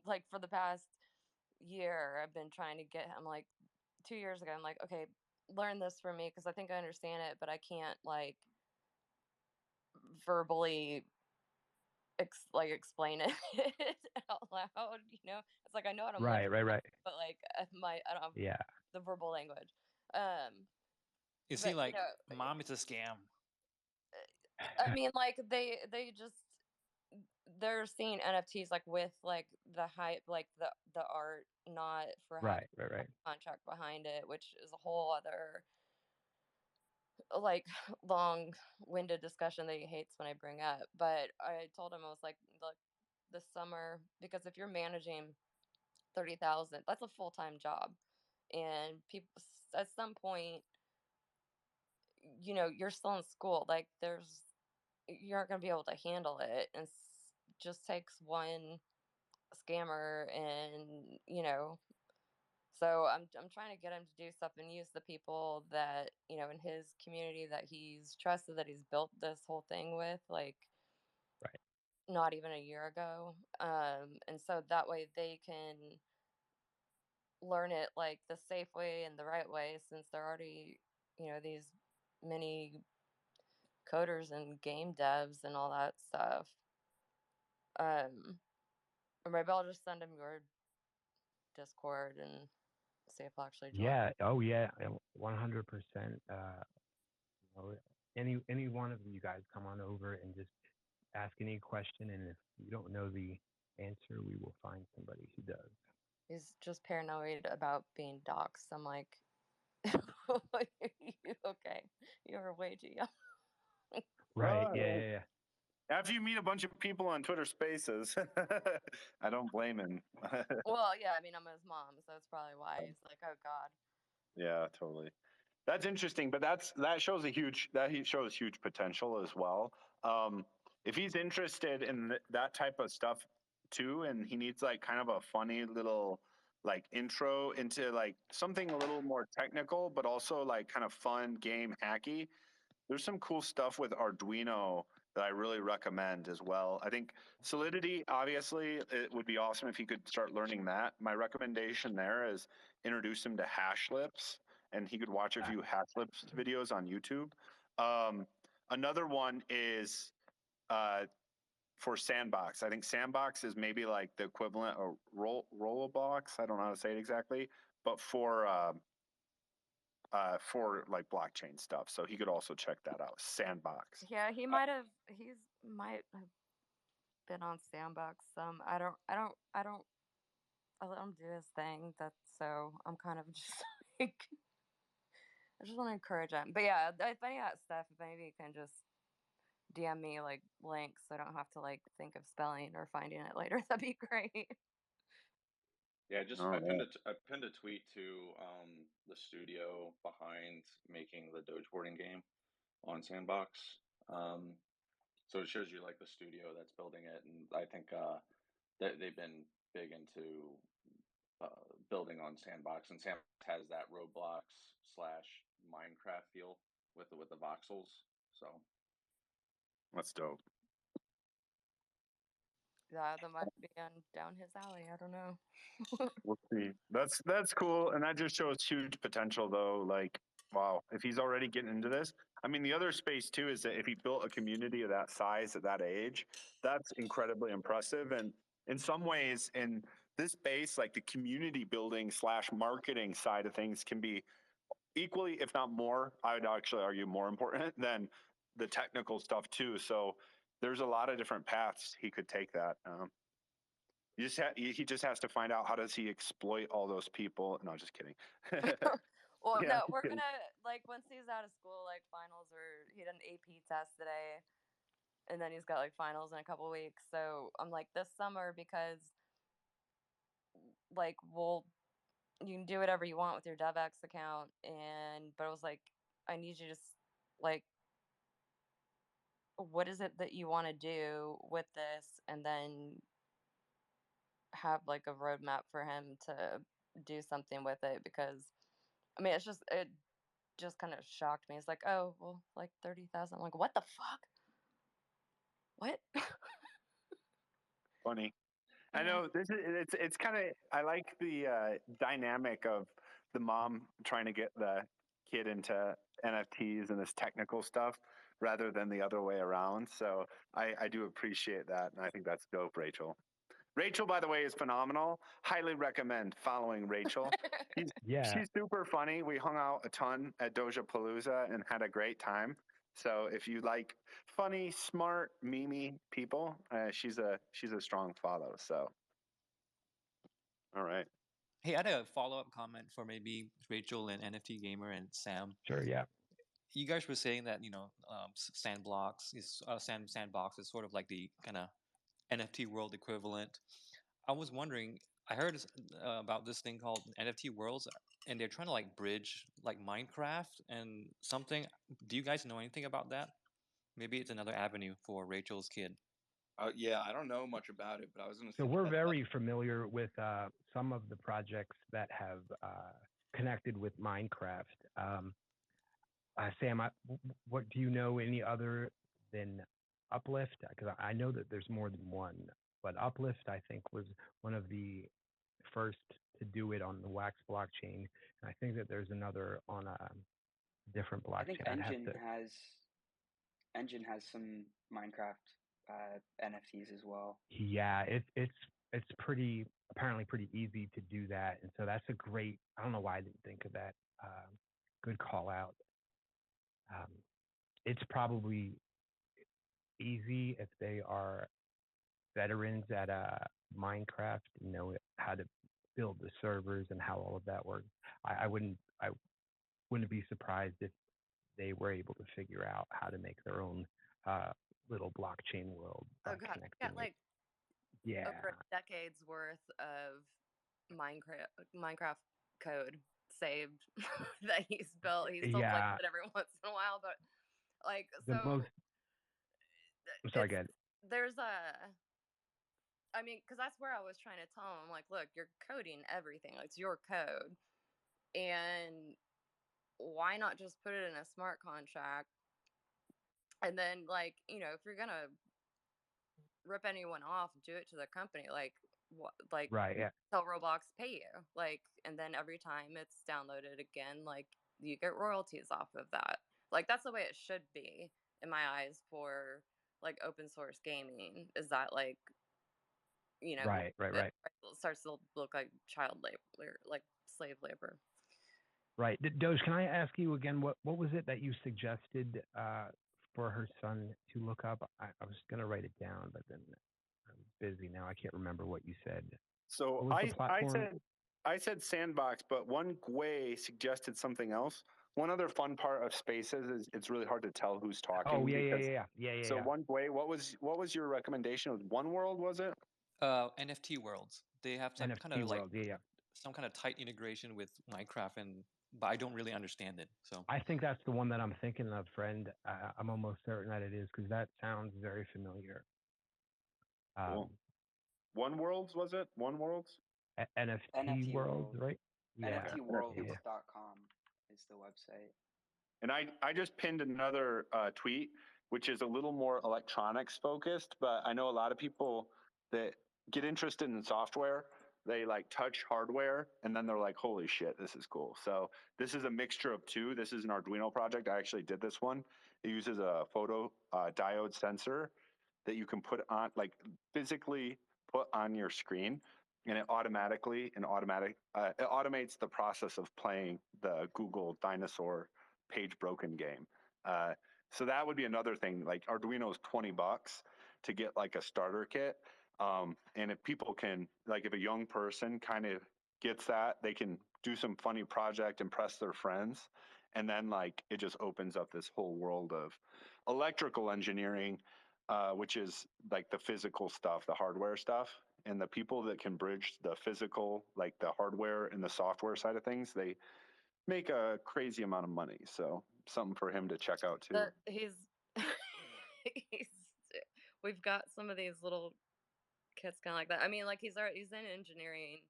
like for the past year, I've been trying to get him like 2 years ago. I'm like, okay, learn this for me because I think I understand it, but I can't like verbally explain it out loud. It's like I know how to Right, right, right. but like I don't have Yeah. the verbal language. Um, You but see, like, mom, it's a scam. I mean, like they just they're seeing NFTs like with like the hype, like the art, not for having right. a contract behind it, which is a whole other like long-winded discussion that he hates when I bring up. But I told him I was like, look, this summer, because if you're managing 30,000, that's a full-time job, and people at some point, you're still in school. Like you aren't going to be able to handle it, and just takes one scammer, and so I'm trying to get him to do stuff and use the people that in his community that he's trusted, that he's built this whole thing with, like Right. not even a year ago, and so that way they can learn it like the safe way and the right way, since they're already these many coders and game devs and all that stuff. Or maybe I'll just send him your Discord and see if he'll actually join. Yeah. Oh, yeah. 100%. Any one of you guys come on over and just ask any question, and if you don't know the answer, we will find somebody who does. He's just paranoid about being doxxed. I'm like, you okay? You're way too young. Right. Yeah. After you meet a bunch of people on Twitter Spaces, I don't blame him. Well, yeah, I mean, I'm his mom, so that's probably why he's like, oh God. Yeah, totally. That's interesting, but that shows huge potential as well. If he's interested in that type of stuff too, and he needs like kind of a funny little like intro into like something a little more technical, but also like kind of fun game hacky, there's some cool stuff with Arduino that I really recommend as well. I think Solidity, obviously, it would be awesome if he could start learning that. My recommendation there is introduce him to Hashlips, and he could watch a few Hashlips videos on YouTube. Another one is for Sandbox. I think Sandbox is maybe like the equivalent of Rollobox. I don't know how to say it exactly, but for like blockchain stuff. So he could also check that out. Sandbox. Yeah, he might have. Might have been on Sandbox. I let him do his thing. That's so I'm kind of just like I just want to encourage him. But yeah, if any of that stuff, if maybe you can just DM me like links, so I don't have to like think of spelling or finding it later. That'd be great. Yeah, I pinned a tweet to the studio behind making the Dogeboarding game on Sandbox. So it shows you like the studio that's building it, and I think they've been big into building on Sandbox, and Sandbox has that Roblox / Minecraft feel with the voxels. So that's dope. Yeah, that might be down his alley. I don't know. We'll see. That's cool, and that just shows huge potential, though. Like, wow, if he's already getting into this. I mean, the other space too is that if he built a community of that size at that age, that's incredibly impressive. And in some ways, in this space, like the community building / marketing side of things can be equally, if not more, I would actually argue more important than the technical stuff too. So there's a lot of different paths he could take that. He just has to find out how does he exploit all those people. No, just kidding. Well, Yeah, no, we're gonna like once he's out of school, like finals, or he did an AP test today, and then he's got like finals in a couple weeks. So I'm like this summer, because like you can do whatever you want with your DevX account, but I was like, I need you to like, what is it that you want to do with this, and then have like a roadmap for him to do something with it, because I mean, it just kind of shocked me. It's like, oh, well, like 30,000. I'm like, what the fuck? What? Funny. I Yeah. know it's kind of, I like the dynamic of the mom trying to get the kid into NFTs and this technical stuff rather than the other way around. So I do appreciate that, and I think that's dope, Rachel. Rachel, by the way, is phenomenal. Highly recommend following Rachel. Yeah. She's super funny. We hung out a ton at Doja Palooza and had a great time. So if you like funny, smart, memey people, she's a strong follow. So, all right. Hey, I had a follow-up comment for maybe Rachel and NFT Gamer and Sam. Sure. Yeah. You guys were saying that Sandbox is sort of like the kind of NFT world equivalent. I was wondering, I heard about this thing called NFT Worlds, and they're trying to like bridge like Minecraft and something. Do you guys know anything about that? Maybe it's another avenue for Rachel's kid. Yeah, I don't know much about it, but I was going to So say we're very familiar with some of the projects that have connected with Minecraft. Sam, what do you know any other than Uplift? Because I know that there's more than one, but Uplift I think was one of the first to do it on the Wax blockchain, and I think that there's another on a different blockchain. I think Engine has some Minecraft NFTs as well. Yeah, it's apparently pretty easy to do that, and so that's a great. I don't know why I didn't think of that. Good call out. It's probably easy if they are veterans at Minecraft, know how to build the servers and how all of that works. I wouldn't be surprised if they were able to figure out how to make their own little blockchain world. Oh god, got like over a decade's worth of Minecraft code saved that he's built. He still plays it every once in a while, but like I'm sorry, go ahead. There's I mean, because that's where I was trying to tell him, like, look, you're coding everything. Like, it's your code. And why not just put it in a smart contract? And then, like, you know, if you're going to rip anyone off, do it to the company. Like, right, yeah. Tell Roblox pay you. Like, and then every time it's downloaded again, like, you get royalties off of that. Like, that's the way it should be, in my eyes, for, like, open source gaming. Is that, like, you know, right. It starts to look like child labor, like slave labor. Right. Doge, can I ask you again, what was it that you suggested for her son to look up? I was going to write it down, but then I'm busy now. I can't remember what you said. So I said Sandbox, but one Gwei suggested something else. One other fun part of Spaces is it's really hard to tell who's talking. Oh yeah. So one Gwei, what was your recommendation? It was One World, was it? NFT Worlds. They have some kind of like some kind of tight integration with Minecraft, but I don't really understand it. So I think that's the one that I'm thinking of, friend. I'm almost certain that it is because that sounds very familiar. Cool. One Worlds, was it? One Worlds? NFT Worlds, right? Yeah. NFTworlds.com is the website. And I just pinned another tweet, which is a little more electronics focused, but I know a lot of people that get interested in software, they like touch hardware and then they're like, holy shit, this is cool. So this is a mixture of two. This is an Arduino project. I actually did this one. It uses a photo diode sensor that you can put on, like physically put on your screen, and it automates the process of playing the Google Dinosaur page broken game. So that would be another thing. Like Arduino is $20 to get like a starter kit. And if people can, like if a young person kind of gets that, they can do some funny project, impress their friends. And then like it just opens up this whole world of electrical engineering, which is like the physical stuff, the hardware stuff. And the people that can bridge the physical, like the hardware and the software side of things, they make a crazy amount of money. So something for him to check out too. We've got some of these little kids kind of like that. I mean, like he's in engineering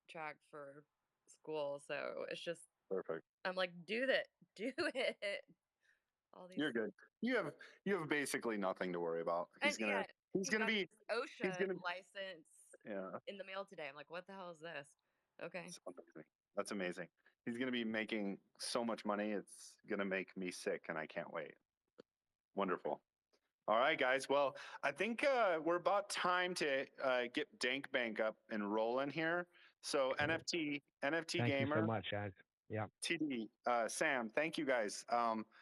track for school, so it's just Perfect. I'm like, do that, do it. All these You're good. You have basically nothing to worry about. and yeah, He's he gonna got be his he's OSHA gonna license yeah. in the mail today. I'm like, what the hell is this? Okay. That's amazing. That's amazing. He's gonna be making so much money. It's gonna make me sick, and I can't wait. Wonderful. All right, guys. Well, I think we're about time to get Dank Bank up and rolling here. So NFT Thank you so Gamer, much, guys. Yeah. TD, Sam, thank you guys.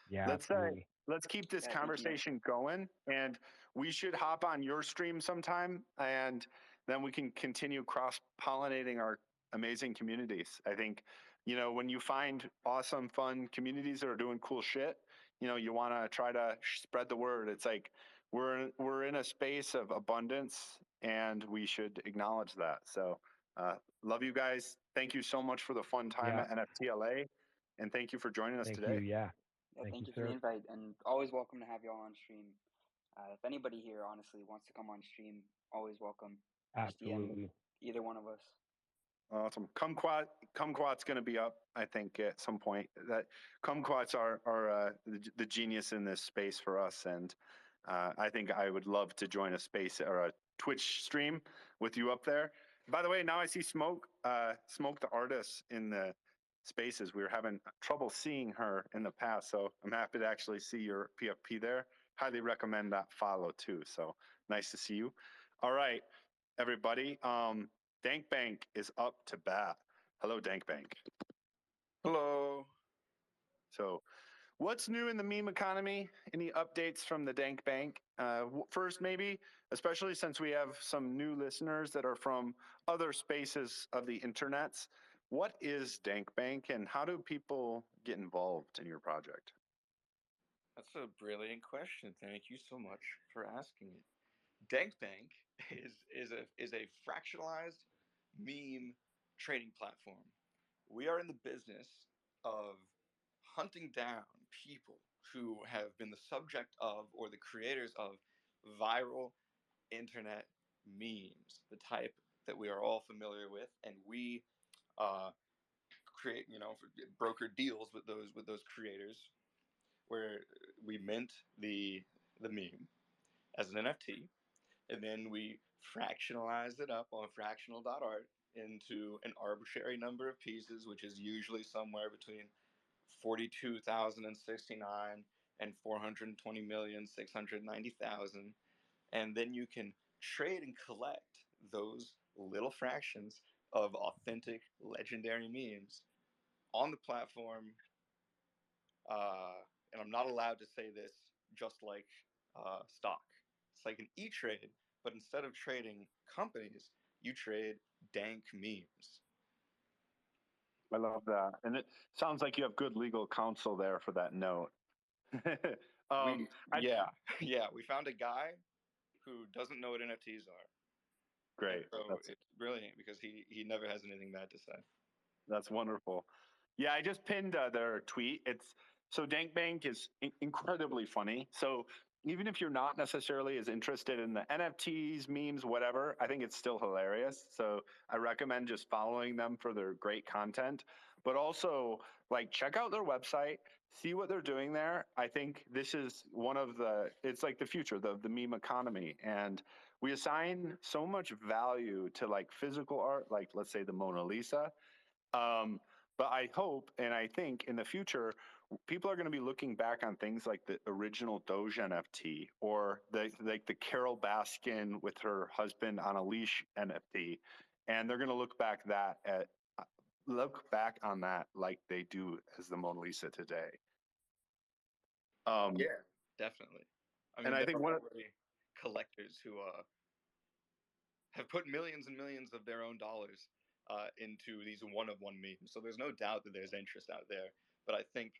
Yeah, Let's absolutely. let's keep this Yeah, thank you, man. conversation going, and we should hop on your stream sometime, and then we can continue cross pollinating our amazing communities. I think, when you find awesome, fun communities that are doing cool shit, you want to try to spread the word. It's like we're in a space of abundance, and we should acknowledge that. So, love you guys. Thank you so much for the fun time Yeah. at NFTLA, and thank you for joining us Thank today. you. Yeah. Yeah, Thank thank you, you for the sir. invite, and always welcome to have you all on stream. If anybody here honestly wants to come on stream, always welcome. Just DM Absolutely. either one of us. Awesome. Kumquat's going to be up, I think, at some point. That Kumquat's are the genius in this space for us, and I think I would love to join a space or a Twitch stream with you up there. By the way, now I see Smoke, Smoke the artist in the spaces. We were having trouble seeing her in the past, so I'm happy to actually see your PFP there. Highly recommend that follow too. So nice to see you. All right, everybody. Dank Bank is up to bat. Hello, Dank Bank. Hello. So, what's new in the meme economy? Any updates from the Dank Bank? First, maybe, especially since we have some new listeners that are from other spaces of the internets, what is Dank Bank and how do people get involved in your project? That's a brilliant question. Thank you so much for asking it. Dank Bank is a fractionalized meme trading platform. We are in the business of hunting down people who have been the subject of or the creators of viral internet memes, the type that we are all familiar with, and we uh, create, broker deals with those creators where we mint the meme as an NFT, and then we fractionalize it up on fractional.art into an arbitrary number of pieces, which is usually somewhere between 42,069 and 420,690,000. And then you can trade and collect those little fractions of authentic legendary memes on the platform. And I'm not allowed to say this, just like stock. It's like an E-Trade, but instead of trading companies, you trade dank memes. I love that. And it sounds like you have good legal counsel there for that note. We found a guy who doesn't know what NFTs are. Great. So it's brilliant because he never has anything bad to say. That's wonderful. Yeah, I just pinned their tweet. So Dank Bank is incredibly funny. So even if you're not necessarily as interested in the NFTs, memes, whatever, I think it's still hilarious. So I recommend just following them for their great content. But also, check out their website, see what they're doing there. I think this is it's like the future, the meme economy. And we assign so much value to physical art, like let's say the Mona Lisa. But I hope and I think in the future, people are going to be looking back on things like the original Doge NFT or the Carol Baskin with her husband on a leash NFT, and they're going to look back on that like they do as the Mona Lisa today. Yeah, definitely. And I think one of collectors who have put millions and millions of their own dollars into these one-of-one memes. So there's no doubt that there's interest out there. But I think,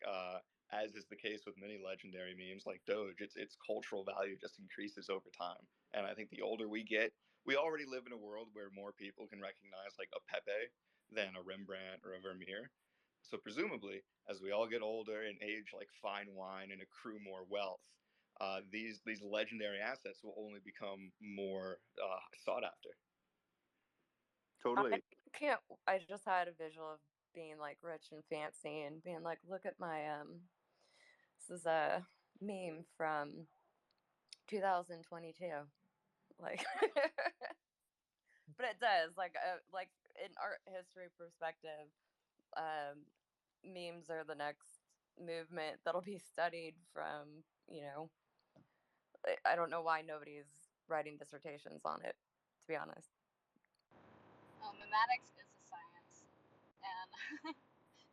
as is the case with many legendary memes like Doge, its cultural value just increases over time. And I think the older we get, we already live in a world where more people can recognize like a Pepe than a Rembrandt or a Vermeer. So presumably, as we all get older and age like fine wine and accrue more wealth, these legendary assets will only become more sought after. Totally. I just had a visual of being like rich and fancy and being like, look at my this is a meme from 2022, like, but it does like in art history perspective, memes are the next movement that'll be studied from, I don't know why nobody's writing dissertations on it, to be honest. Memetics is a science, and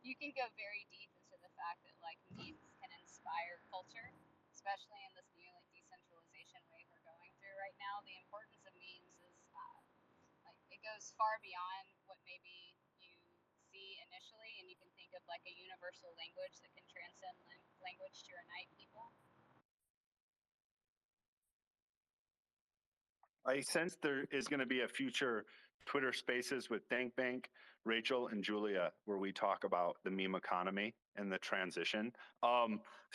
you can go very deep into the fact that like memes can inspire culture, especially in this new like decentralization wave we're going through right now. The importance of memes is like it goes far beyond what maybe you see initially, and you can think of like a universal language that can transcend language to unite people. I sense there is going to be a future Twitter Spaces with DankBank, Rachel, and Julia, where we talk about the meme economy and the transition. A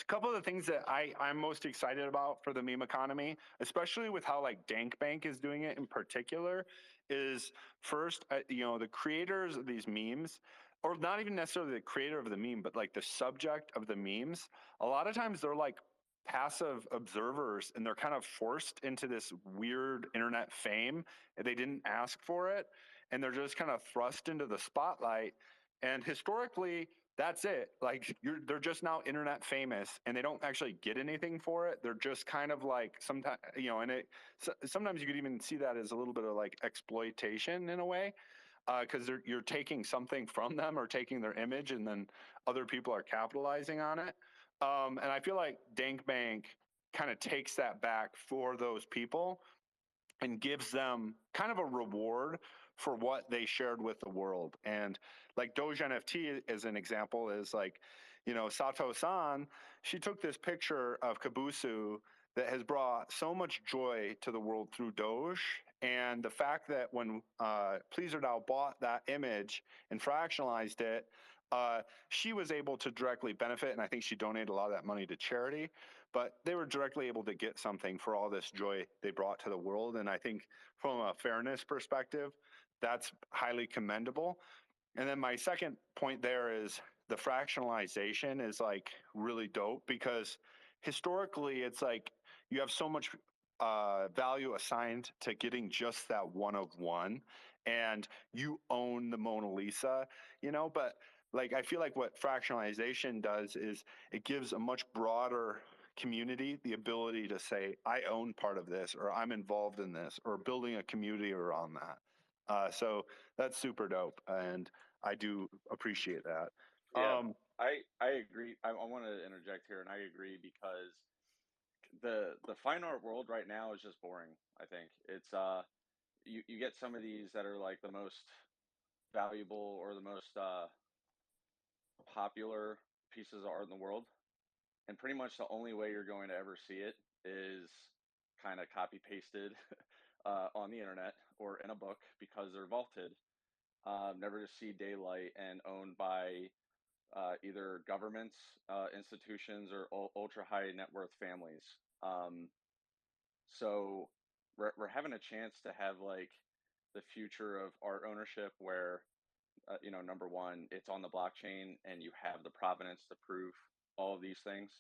couple of the things that I'm most excited about for the meme economy, especially with how like DankBank is doing it in particular, is first, the creators of these memes, or not even necessarily the creator of the meme, but like the subject of the memes, a lot of times they're like passive observers and they're kind of forced into this weird internet fame. They didn't ask for it and they're just kind of thrust into the spotlight. And historically, that's it. Like they're just now internet famous and they don't actually get anything for it. They're just kind of like sometimes, sometimes you could even see that as a little bit of like exploitation in a way. Because you're taking something from them or taking their image and then other people are capitalizing on it. And I feel like DankBank kind of takes that back for those people and gives them kind of a reward for what they shared with the world. And like Doge NFT as an example is like, Sato-san, she took this picture of Kabusu that has brought so much joy to the world through Doge. And the fact that when PleasrDAO bought that image and fractionalized it, she was able to directly benefit, and I think she donated a lot of that money to charity, but they were directly able to get something for all this joy they brought to the world. And I think from a fairness perspective, that's highly commendable. And then my second point there is the fractionalization is like really dope because historically it's like you have so much value assigned to getting just that one of one and you own the Mona Lisa, but like I feel like what fractionalization does is it gives a much broader community the ability to say, I own part of this, or I'm involved in this, or building a community around that. So that's super dope, and I do appreciate that. Yeah, I agree. I want to interject here, and I agree because the fine art world right now is just boring. I think it's you get some of these that are like the most valuable or the most popular pieces of art in the world, and pretty much the only way you're going to ever see it is kind of copy pasted on the internet or in a book because they're vaulted, never to see daylight, and owned by either governments, institutions, or ultra high net worth families. So we're having a chance to have like the future of art ownership where number one, it's on the blockchain and you have the provenance to prove all of these things.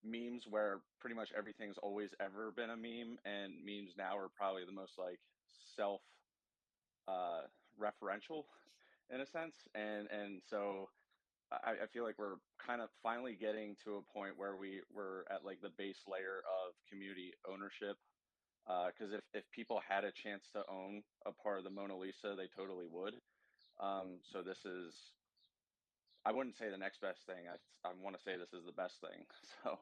Memes where pretty much everything's always ever been a meme, and memes now are probably the most like self referential in a sense, and so I feel like we're kind of finally getting to a point where we're at like the base layer of community ownership. Because if people had a chance to own a part of the Mona Lisa, they totally would. So this is, I wouldn't say the next best thing. I want to say this is the best thing. So,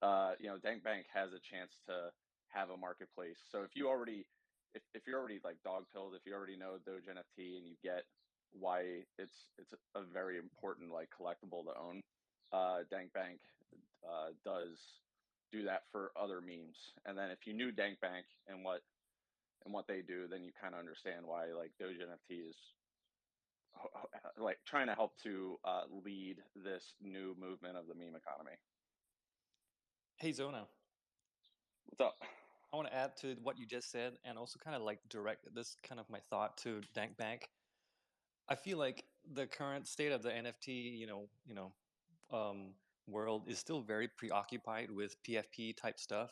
DankBank has a chance to have a marketplace. So if you already, if you're already like dog pilled, if you already know Doge NFT and you get why it's a very important like collectible to own, DankBank does do that for other memes. And then if you knew DankBank and what they do, then you kind of understand why like Doge NFT is like trying to help to lead this new movement of the meme economy. Hey Zona, what's up? I want to add to what you just said and also kind of like direct this kind of my thought to DankBank. I feel like the current state of the NFT, world is still very preoccupied with PFP type stuff.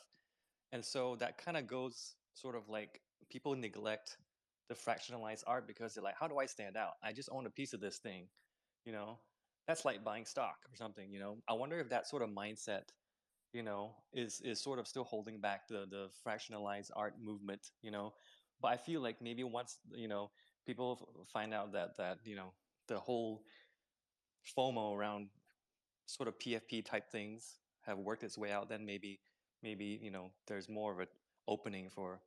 And so that kind of goes sort of like people neglect the fractionalized art because they're like, how do I stand out? I just own a piece of this thing, you know? That's like buying stock or something, you know? I wonder if that sort of mindset, is sort of still holding back the fractionalized art movement, you know? But I feel like maybe once, people find out that, the whole FOMO around sort of PFP type things have worked its way out, then maybe there's more of an opening for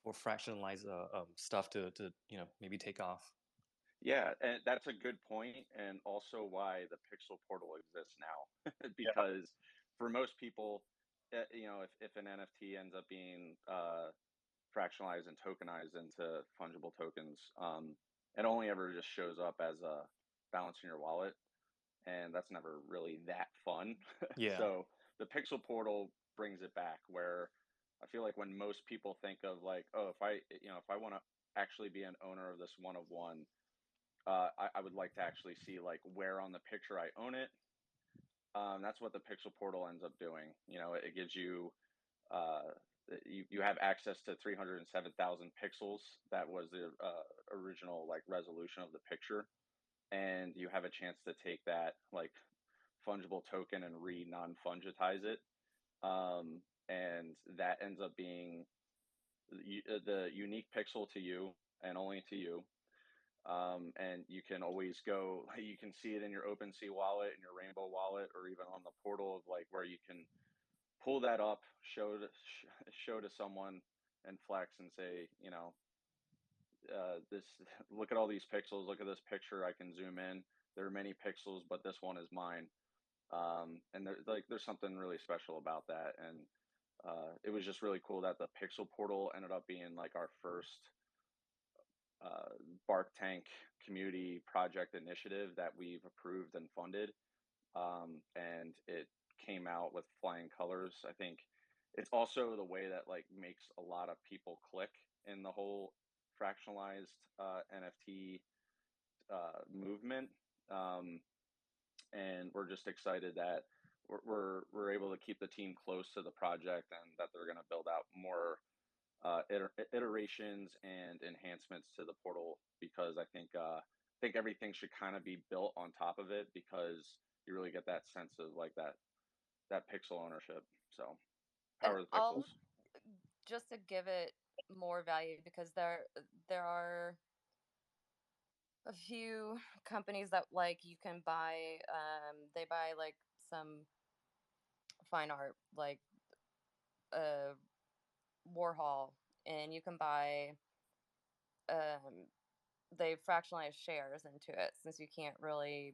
fractionalized stuff to maybe take off. Yeah, and that's a good point, and also why the Pixel Portal exists now. Yeah. Because for most people, if an NFT ends up being fractionalized and tokenized into fungible tokens, it only ever just shows up as a balance in your wallet, and that's never really that fun. Yeah. So the Pixel Portal brings it back, where I feel like when most people think of like, oh, if I want to actually be an owner of this one of one, I would like to actually see like where on the picture I own it. That's what the Pixel Portal ends up doing. It gives you you have access to 307,000 pixels. That was the original like resolution of the picture, and you have a chance to take that like fungible token and non-fungitize it, and that ends up being the unique pixel to you and only to you. And you can always go, you can see it in your OpenSea wallet, in your Rainbow wallet, or even on the portal of like where you can pull that up, show to someone, and flex and say, this, look at all these pixels, look at this picture. I can zoom in. There are many pixels, but this one is mine. And there's something really special about that. And it was just really cool that the Pixel Portal ended up being like our first Bark Tank community project initiative that we've approved and funded. And it came out with flying colors. I think it's also the way that like makes a lot of people click in the whole fractionalized NFT movement. And we're just excited that we're able to keep the team close to the project, and that they're going to build out more iterations and enhancements to the portal, because I think everything should kind of be built on top of it, because you really get that sense of like that pixel ownership. So And power of the I'll pixels. just to give it more value, because there are a few companies that like you can buy, they buy like some fine art, like uh Warhol, and you can buy, they fractionalize shares into it since you can't really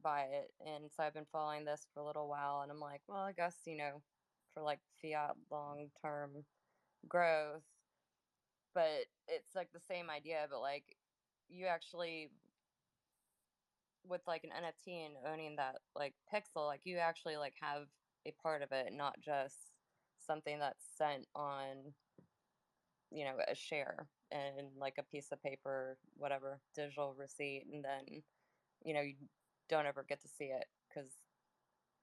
buy it. And so I've been following this for a little while, and I'm like, well, I guess, for like fiat long term growth. But it's like the same idea, but like you actually, with like an NFT and owning that like pixel, like you actually like have a part of it, not just something that's sent on, a share and like a piece of paper, whatever, digital receipt, and then, you don't ever get to see it because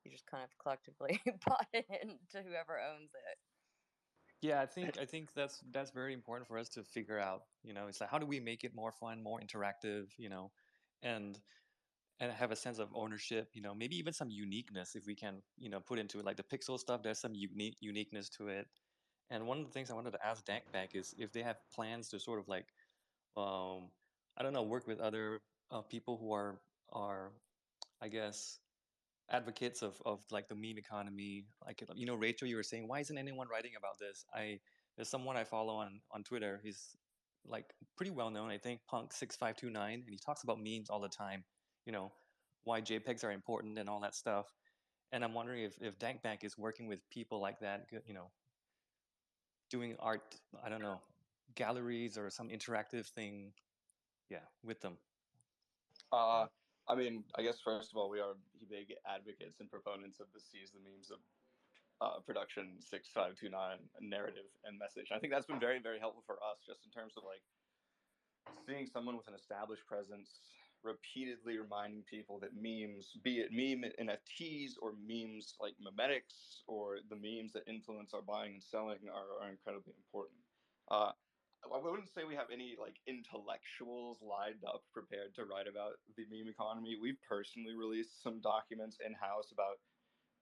you just kind of collectively bought it into whoever owns it. Yeah, I think that's very important for us to figure out. It's like, how do we make it more fun, more interactive, and and have a sense of ownership, maybe even some uniqueness if we can, put into it. Like the pixel stuff, there's some uniqueness to it. And one of the things I wanted to ask Dankbank is if they have plans to sort of like, um, I don't know, work with other people who are, I guess, advocates of like the meme economy. Like, Rachel, you were saying, why isn't anyone writing about this? There's someone I follow on Twitter. He's like pretty well known, I think, Punk6529, and he talks about memes all the time. You know, why JPEGs are important and all that stuff. And I'm wondering if Dankbank is working with people like that, doing art, I don't know, galleries or some interactive thing, yeah, with them. I mean, I guess first of all, we are big advocates and proponents of the Seize the Memes of production 6529 narrative and message. I think that's been very, very helpful for us, just in terms of like seeing someone with an established presence repeatedly reminding people that memes, be it meme NFTs or memes like memetics or the memes that influence our buying and selling, are incredibly important. I wouldn't say we have any like intellectuals lined up prepared to write about the meme economy. We've personally released some documents in house about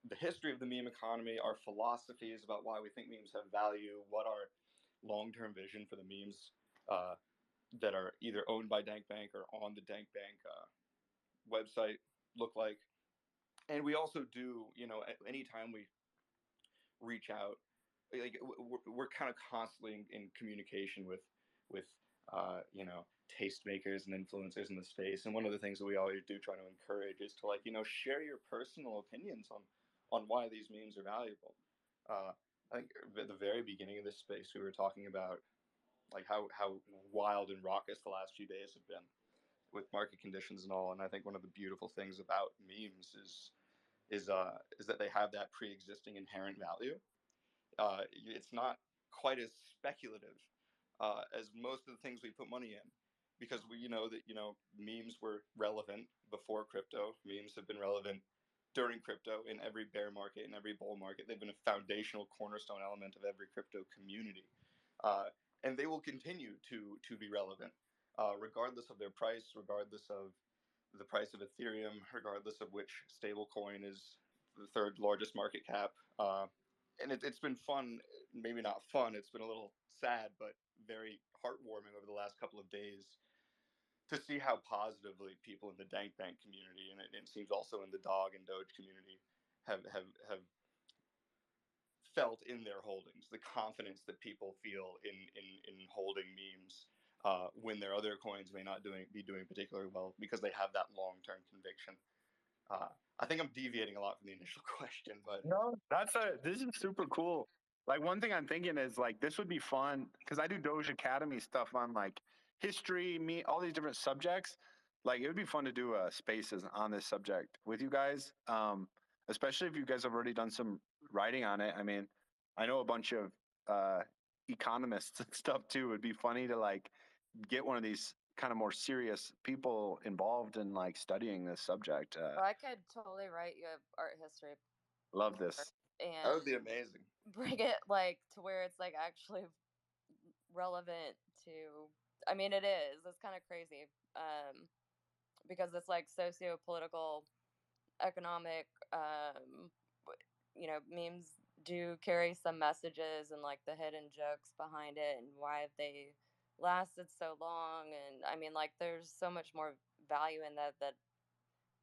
the history of the meme economy, our philosophies about why we think memes have value, what our long-term vision for the memes that are either owned by DankBank or on the DankBank website look like. And we also do, you know, anytime we reach out, like we're kind of constantly in communication with you know, tastemakers and influencers in the space. And one of the things that we always do try to encourage is to, like, you know, share your personal opinions on why these memes are valuable. I think at the very beginning of this space, we were talking about like how wild and raucous the last few days have been with market conditions and all. And I think one of the beautiful things about memes is that they have that pre-existing inherent value. It's not quite as speculative as most of the things we put money in, because we, you know, that, you know, memes were relevant before crypto. Memes have been relevant during crypto, in every bear market, in every bull market. They've been a foundational cornerstone element of every crypto community, and they will continue to be relevant, regardless of their price, regardless of the price of Ethereum, regardless of which stablecoin is the third largest market cap. And it's been fun, maybe not fun, it's been a little sad, but very heartwarming over the last couple of days to see how positively people in the DankBank community, and it seems also in the Dog and Doge community, have felt in their holdings, the confidence that people feel in holding memes when their other coins may not be doing particularly well, because they have that long-term conviction. I think I'm deviating a lot from the initial question, but no, this is super cool. Like, one thing I'm thinking is like, this would be fun because I do Doge Academy stuff on like history, all these different subjects. Like, it would be fun to do spaces on this subject with you guys, especially if you guys have already done some writing on it. I mean, I know a bunch of economists and stuff too. It'd be funny to like get one of these kind of more serious people involved in like studying this subject. Well, I could totally write you a art history Love this. that would and be amazing. bring it like to where it's like actually relevant to. I mean, it is. It's kind of crazy, because it's like socio-political, economic. You know, memes do carry some messages and like the hidden jokes behind it and why they lasted so long. And I mean, like, there's so much more value in that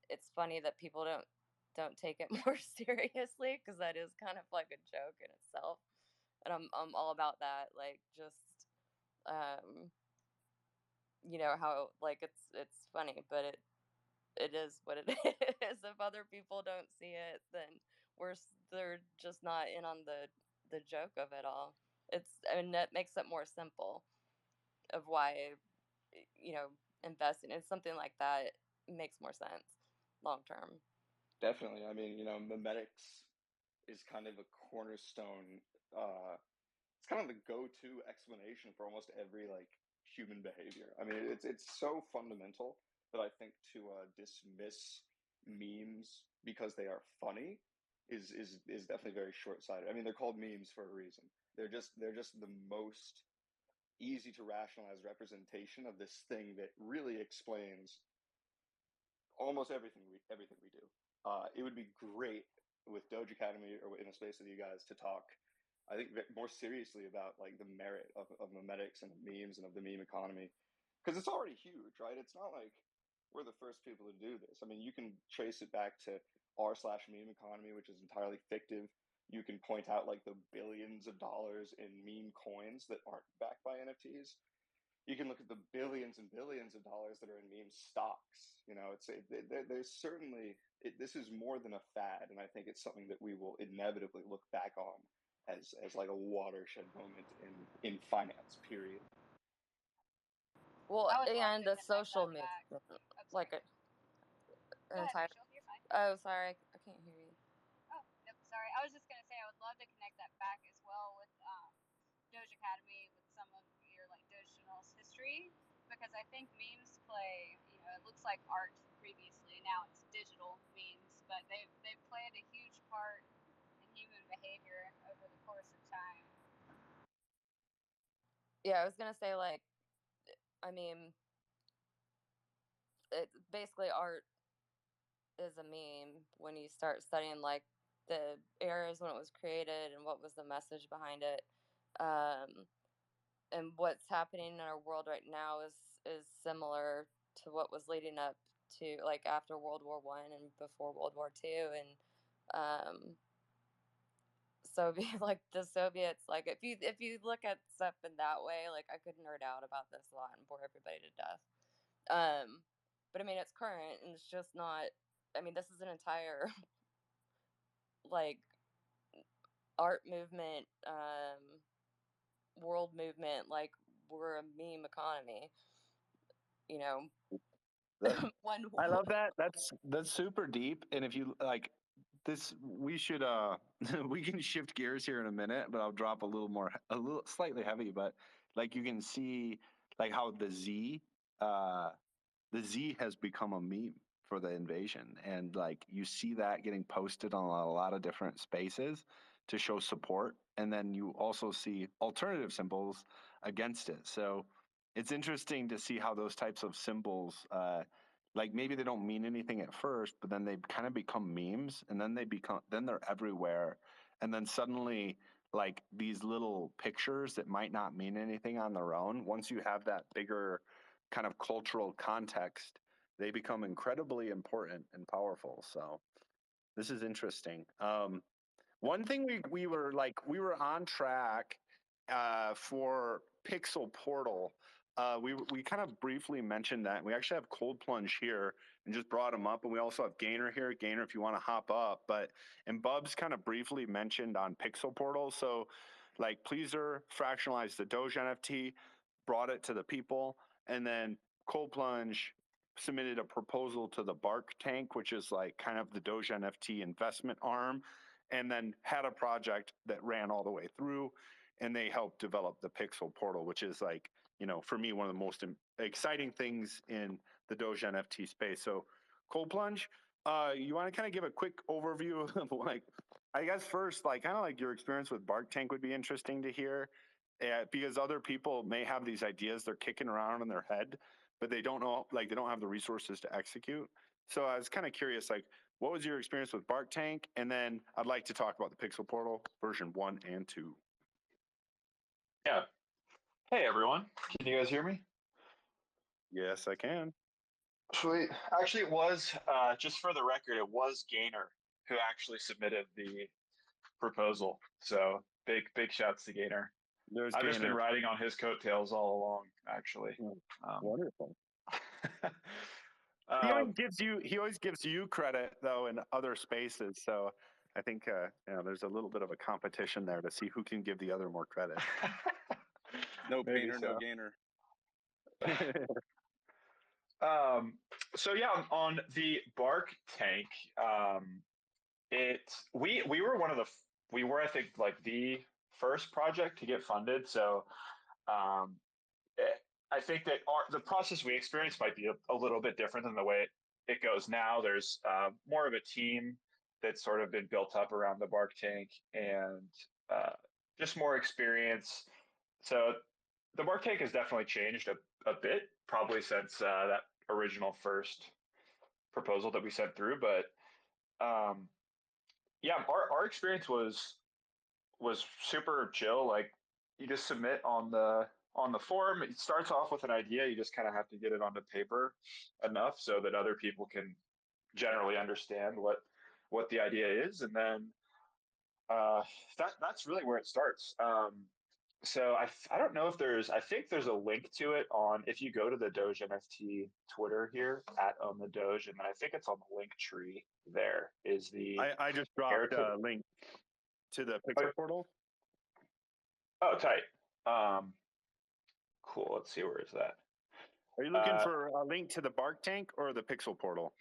it's funny that people don't take it more seriously, because that is kind of like a joke in itself. And I'm all about that, like, just um you know, how like it's funny, but it is what it is. If other people don't see it, then they're just not in on the joke of it all. I mean, that makes it more simple of why, you know, investing in something like that makes more sense long term. Definitely. I mean, you know, memetics is kind of a cornerstone. It's kind of the go-to explanation for almost every like human behavior. I mean, it's so fundamental that I think to dismiss memes because they are funny is definitely very short-sighted. I mean, they're called memes for a reason. They're just the most easy to rationalize representation of this thing that really explains almost everything we do. It would be great with Doge Academy or in a space with you guys to talk, I think, more seriously about like the merit of memetics and of memes and of the meme economy, because it's already huge, right? It's not like we're the first people to do this. I mean, you can trace it back to r/meme economy, which is entirely fictive. You can point out like the billions of dollars in meme coins that aren't backed by NFTs. You can look at the billions and billions of dollars that are in meme stocks. You know, there's certainly this is more than a fad, and I think it's something that we will inevitably look back on as like a watershed moment in finance. Period. Well, I would love and to the connect social that back. movement, I'm like sorry. an Go ahead, entire. Rachel. You're fine. Oh, sorry, I can't hear you. Oh, nope, sorry. I was just gonna say I would love to connect that back as well with Doge Academy, with some of your like Doge Journal's history, because I think memes play, you it looks like art previously. Now it's digital memes, but they've played a huge part in human behavior over the course of time. Yeah, I was gonna say, like, I mean, it's basically art is a meme when you start studying like the eras when it was created and what was the message behind it. And what's happening in our world right now is similar to what was leading up to, like, after World War One and before World War Two. And so it'd be like the Soviets, like, if you look at stuff in that way, like, I could nerd out about this a lot and bore everybody to death. But I mean, it's current and it's just not, I mean, this is an entire like art movement, world movement. Like, we're a meme economy, you know. I love that. That's super deep. And if you like this, we should we can shift gears here in a minute, but I'll drop a little slightly heavy, but like you can see like how the Z has become a meme for the invasion. And like you see that getting posted on a lot of different spaces to show support. And then you also see alternative symbols against it. So it's interesting to see how those types of symbols, like maybe they don't mean anything at first, but then they kind of become memes, and then they're everywhere. And then suddenly, like these little pictures that might not mean anything on their own, once you have that bigger kind of cultural context, they become incredibly important and powerful. So this is interesting. One thing we were on track for Pixel Portal. We kind of briefly mentioned that. We actually have Cold Plunge here and just brought him up, and we also have Gainer here. Gainer, if you want to hop up, and Bubs kind of briefly mentioned on Pixel Portal. So, like Pleaser fractionalized the Doge NFT, brought it to the people, and then Cold Plunge submitted a proposal to the Bark Tank, which is like kind of the Doge NFT investment arm, and then had a project that ran all the way through, and they helped develop the Pixel Portal, which is like, you know, for me, one of the most exciting things in the Doge NFT space. So Cold Plunge, you want to kind of give a quick overview of like, I guess first, like kind of like your experience with Bark Tank would be interesting to hear, because other people may have these ideas they're kicking around in their head, but they don't know, like they don't have the resources to execute. So I was kind of curious, like, what was your experience with Bark Tank? And then I'd like to talk about the Pixel Portal version 1 and 2. Yeah. Hey, everyone. Can you guys hear me? Yes, I can. Sweet. Actually, it was, just for the record, it was Gainer who actually submitted the proposal. So big shouts to Gainer. I've just been riding on his coattails all along, actually. Wonderful. He always gives you credit though in other spaces. So I think there's a little bit of a competition there to see who can give the other more credit. No painer, no gainer. So yeah, on the Bark Tank, we were I think like the first project to get funded. So I think that the process we experienced might be a little bit different than the way it goes now. There's more of a team that's sort of been built up around the Bark Tank, and just more experience. So the Bark Tank has definitely changed a bit, probably since that original first proposal that we sent through. But yeah, our experience was super chill. Like, you just submit on the form. It starts off with an idea. You just kind of have to get it onto paper enough so that other people can generally understand what the idea is, and then that's really where it starts. So I don't know if I think there's a link to it on, if you go to the Doge NFT Twitter here at On the Doge, and then I think it's on the link tree. There is the. I just dropped a link to the Pixel Portal. Oh, tight. Cool. Let's see, where is that? Are you looking for a link to the Bark Tank or the Pixel Portal?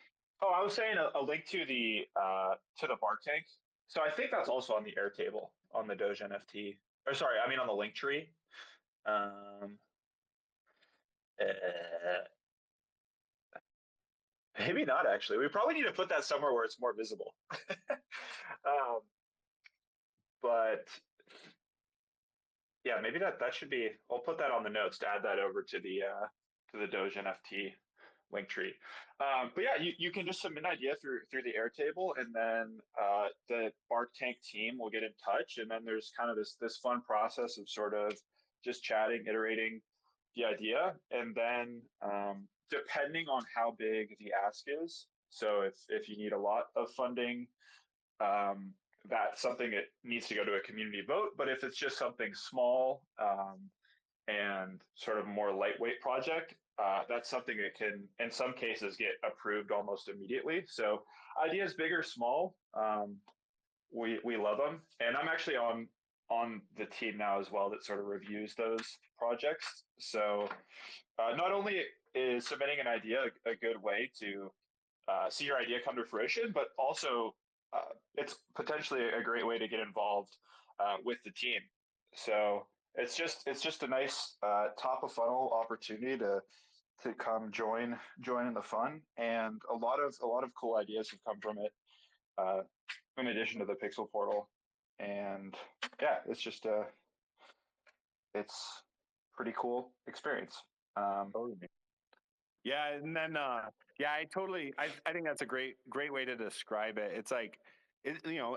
Oh, I was saying a link to the Bark Tank. So I think that's also on the Airtable on the Doge NFT. Or sorry, I mean on the link tree. maybe not actually. We probably need to put that somewhere where it's more visible. But yeah, maybe that should be. I'll put that on the notes to add that over to the Doge NFT link tree. But yeah, you can just submit an idea through the Airtable, and then the Bark Tank team will get in touch, and then there's kind of this fun process of sort of just chatting, iterating the idea, and then depending on how big the ask is. So if you need a lot of funding, that's something that needs to go to a community vote. But if it's just something small and sort of more lightweight project, that's something that can, in some cases, get approved almost immediately. So ideas big or small, we love them. And I'm actually on the team now as well that sort of reviews those projects. So not only is submitting an idea a good way to see your idea come to fruition, but also it's potentially a great way to get involved with the team. So it's just a nice top of funnel opportunity to come join in the fun, and a lot of cool ideas have come from it. In addition to the Pixel Portal, and yeah, it's just it's pretty cool experience. Yeah, and then yeah, I think that's a great way to describe it. It's like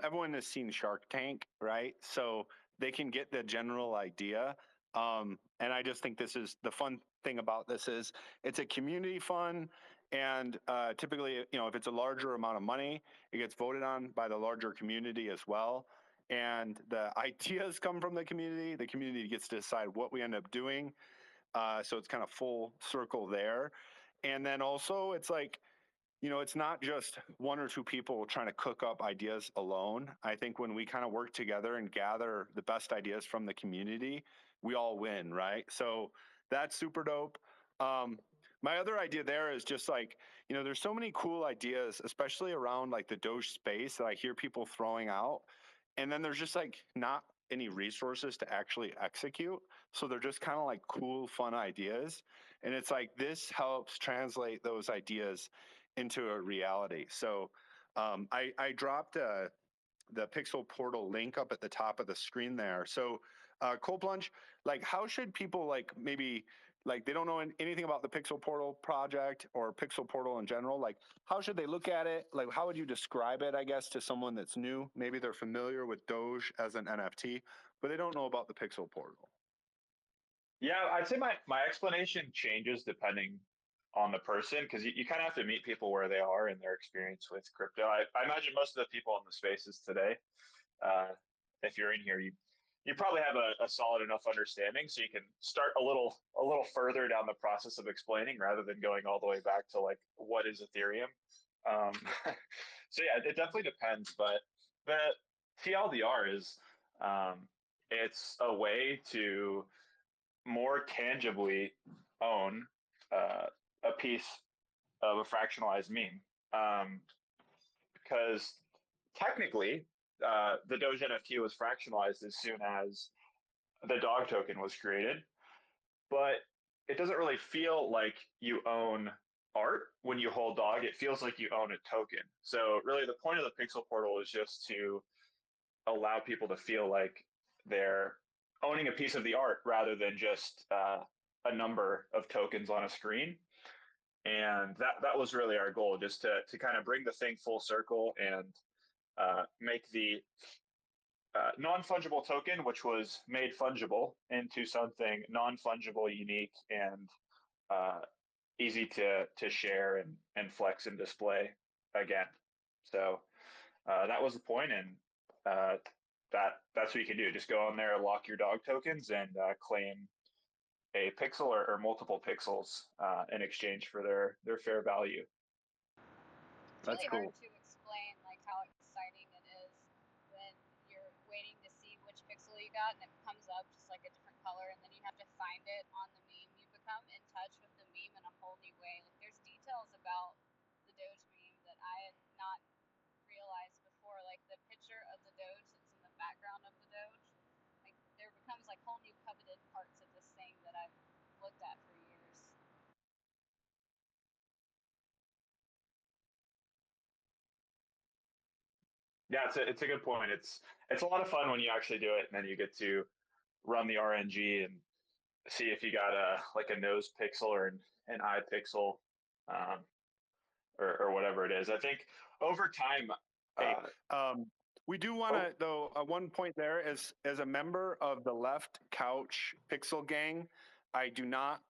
everyone has seen Shark Tank, right? So they can get the general idea. And I just think this is the fun thing about this is it's a community fund, and typically, if it's a larger amount of money, it gets voted on by the larger community as well. And the ideas come from the community. The community gets to decide what we end up doing. So it's kind of full circle there. And then also it's like, it's not just one or two people trying to cook up ideas alone. I think when we kind of work together and gather the best ideas from the community, we all win, right? So that's super dope. My other idea there is just like, there's so many cool ideas, especially around like the Doge space that I hear people throwing out. And then there's just like not any resources to actually execute. So they're just kind of like cool, fun ideas. And it's like this helps translate those ideas into a reality. So I dropped the Pixel Portal link up at the top of the screen there. So Cold Plunge, like how should people like maybe like they don't know anything about the Pixel Portal project or Pixel Portal in general, like how should they look at it? Like how would you describe it, I guess, to someone that's new? Maybe they're familiar with Doge as an NFT, but they don't know about the Pixel Portal. Yeah, I'd say my explanation changes depending on the person, because you kind of have to meet people where they are in their experience with crypto. I imagine most of the people in the spaces today, if you're in here, you probably have a solid enough understanding, so you can start a little further down the process of explaining rather than going all the way back to like what is Ethereum. So yeah, it definitely depends, but the TLDR is it's a way to more tangibly own a piece of a fractionalized meme, because technically the Doge NFT was fractionalized as soon as the dog token was created, but it doesn't really feel like you own art when you hold dog. It feels like you own a token. So really the point of the Pixel Portal is just to allow people to feel like they're owning a piece of the art rather than just a number of tokens on a screen. And that was really our goal, just to kind of bring the thing full circle and make the non-fungible token, which was made fungible, into something non-fungible, unique, and easy to share and flex and display again. So that was the point, and that's what you can do. Just go on there, lock your dog tokens, and claim a pixel or multiple pixels in exchange for their fair value. It's really hard to explain like how exciting it is when you're waiting to see which pixel you got and it comes up just like a different color, and then you have to find it on the meme. You become in touch with the meme in a whole new way. Like there's details about the Doge meme that I had not realized before, like the picture of the Doge that's in the background of the Doge. Like there becomes like whole new coveted parts of this thing that I've looked at for years. Yeah, it's a good point. It's a lot of fun when you actually do it, and then you get to run the RNG and see if you got a like a nose pixel or an eye pixel, um, or whatever it is. I think over time, Hey, we do want to, oh. though, one point there, as a member of the Left Couch Pixel Gang, I do not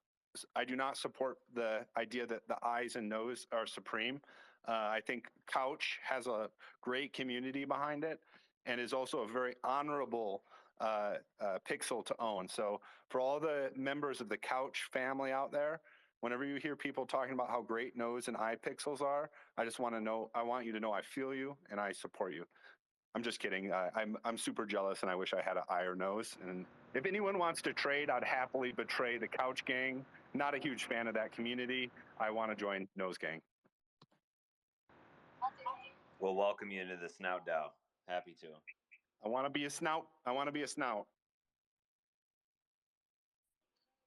support the idea that the eyes and nose are supreme. I think Couch has a great community behind it and is also a very honorable pixel to own. So for all the members of the Couch family out there, whenever you hear people talking about how great nose and eye pixels are, I just want you to know I feel you and I support you. I'm just kidding. I'm super jealous and I wish I had an eye or nose. And if anyone wants to trade, I'd happily betray the Couch Gang. Not a huge fan of that community. I want to join Nose Gang. We'll welcome you into the Snout DAO. Happy to. I want to be a snout.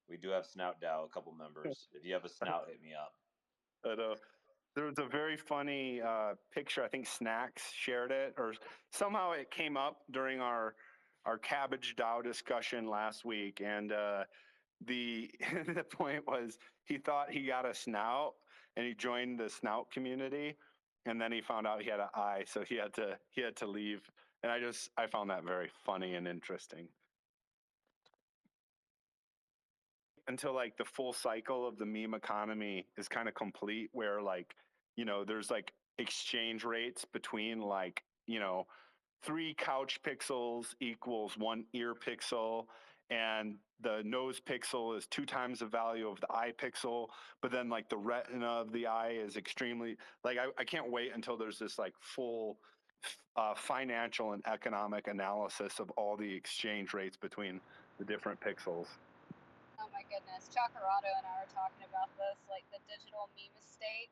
We do have Snout DAO, a couple members. If you have a snout, hit me up. But there was a very funny picture. I think Snacks shared it, or somehow it came up during our Cabbage DAO discussion last week, and the the point was he thought he got a snout, and he joined the snout community, and then he found out he had an eye, so he had to leave. And I found that very funny and interesting. Until like the full cycle of the meme economy is kind of complete, where like, there's like exchange rates between like, 3 couch pixels equals 1 ear pixel, and the nose pixel is 2 times the value of the eye pixel, but then like the retina of the eye is extremely, like, I can't wait until there's this like full financial and economic analysis of all the exchange rates between the different pixels. Oh my goodness, Chakarado and I were talking about this, like the digital meme estate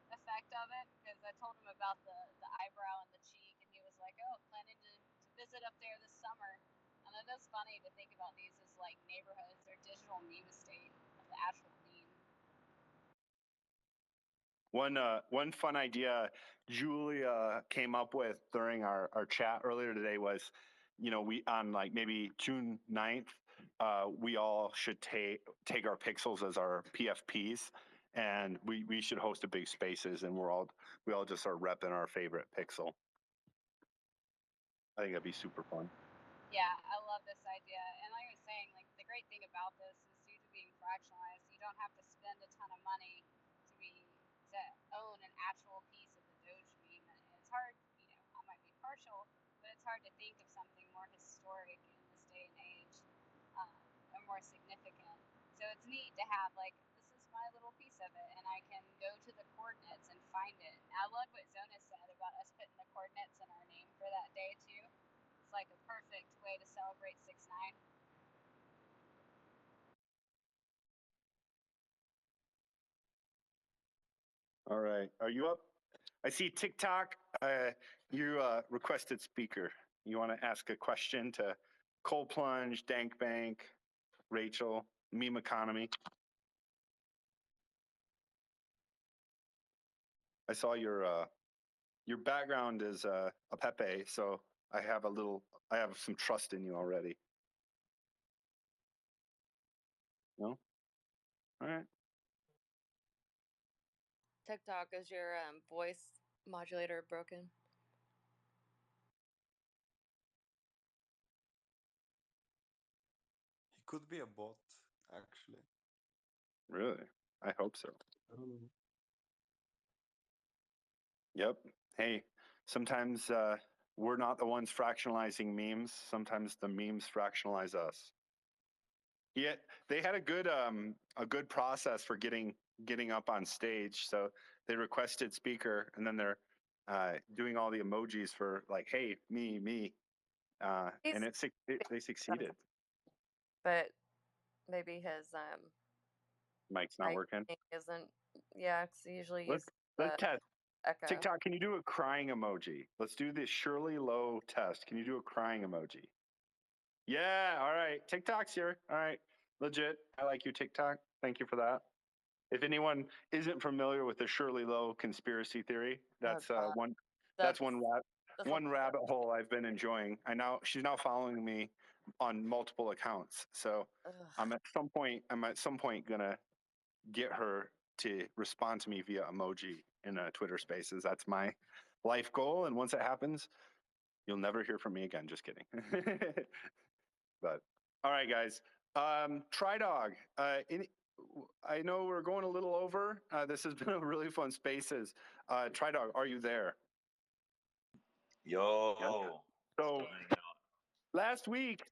effect of it, because I told him about the eyebrow and the cheek, and he was like, oh, planning to visit up there this summer. And it is funny to think about these as like neighborhoods or digital meme estate of the actual meme. One fun idea Julia came up with during our chat earlier today was, we on like maybe June 9th, we all should take our pixels as our PFPs, and we should host a big spaces, and we all just are repping our favorite pixel. I think that'd be super fun. Yeah, I love this idea. And like I was saying, like the great thing about this is due to being fractionalized, you don't have to spend a ton of money to own an actual piece of the Doge meme. And it's hard, I might be partial, but it's hard to think of something more historic in this day and age, or more significant. So it's neat to have like, this is my little piece of it, and I can go to the coordinates and find it. And I love what Zona said about us putting the coordinates in our name for that day too. It's like a perfect way to celebrate 6/9. All right, are you up? I see TikTok. You requested speaker. You want to ask a question to Cold Plunge, Dank Bank, Rachel, Meme Economy? I saw your background is a Pepe, so I have some trust in you already. No? All right. TikTok, is your voice modulator broken? He could be a bot, actually. Really? I hope so. Yep. Hey, sometimes we're not the ones fractionalizing memes. Sometimes the memes fractionalize us. Yeah, they had a good process for getting up on stage. So they requested speaker, and then they're doing all the emojis for like, hey, me, and they succeeded. But maybe his mic's not working. Isn't, yeah, it's usually Let's test. Echo. TikTok, can you do a crying emoji? Let's do this Shirley Low test. Can you do a crying emoji? Yeah, all right. TikTok's here. All right, legit. I like your TikTok. Thank you for that. If anyone isn't familiar with the Shirley Low conspiracy theory, that's one. That's one one rabbit hole I've been enjoying. She's now following me on multiple accounts. So I'm at some point gonna get her to respond to me via emoji in a Twitter Spaces. That's my life goal, and once it happens, you'll never hear from me again. Just kidding. But all right, guys. TriDog. I know we're going a little over. This has been a really fun Spaces. TriDog, are you there? Yo. So last week,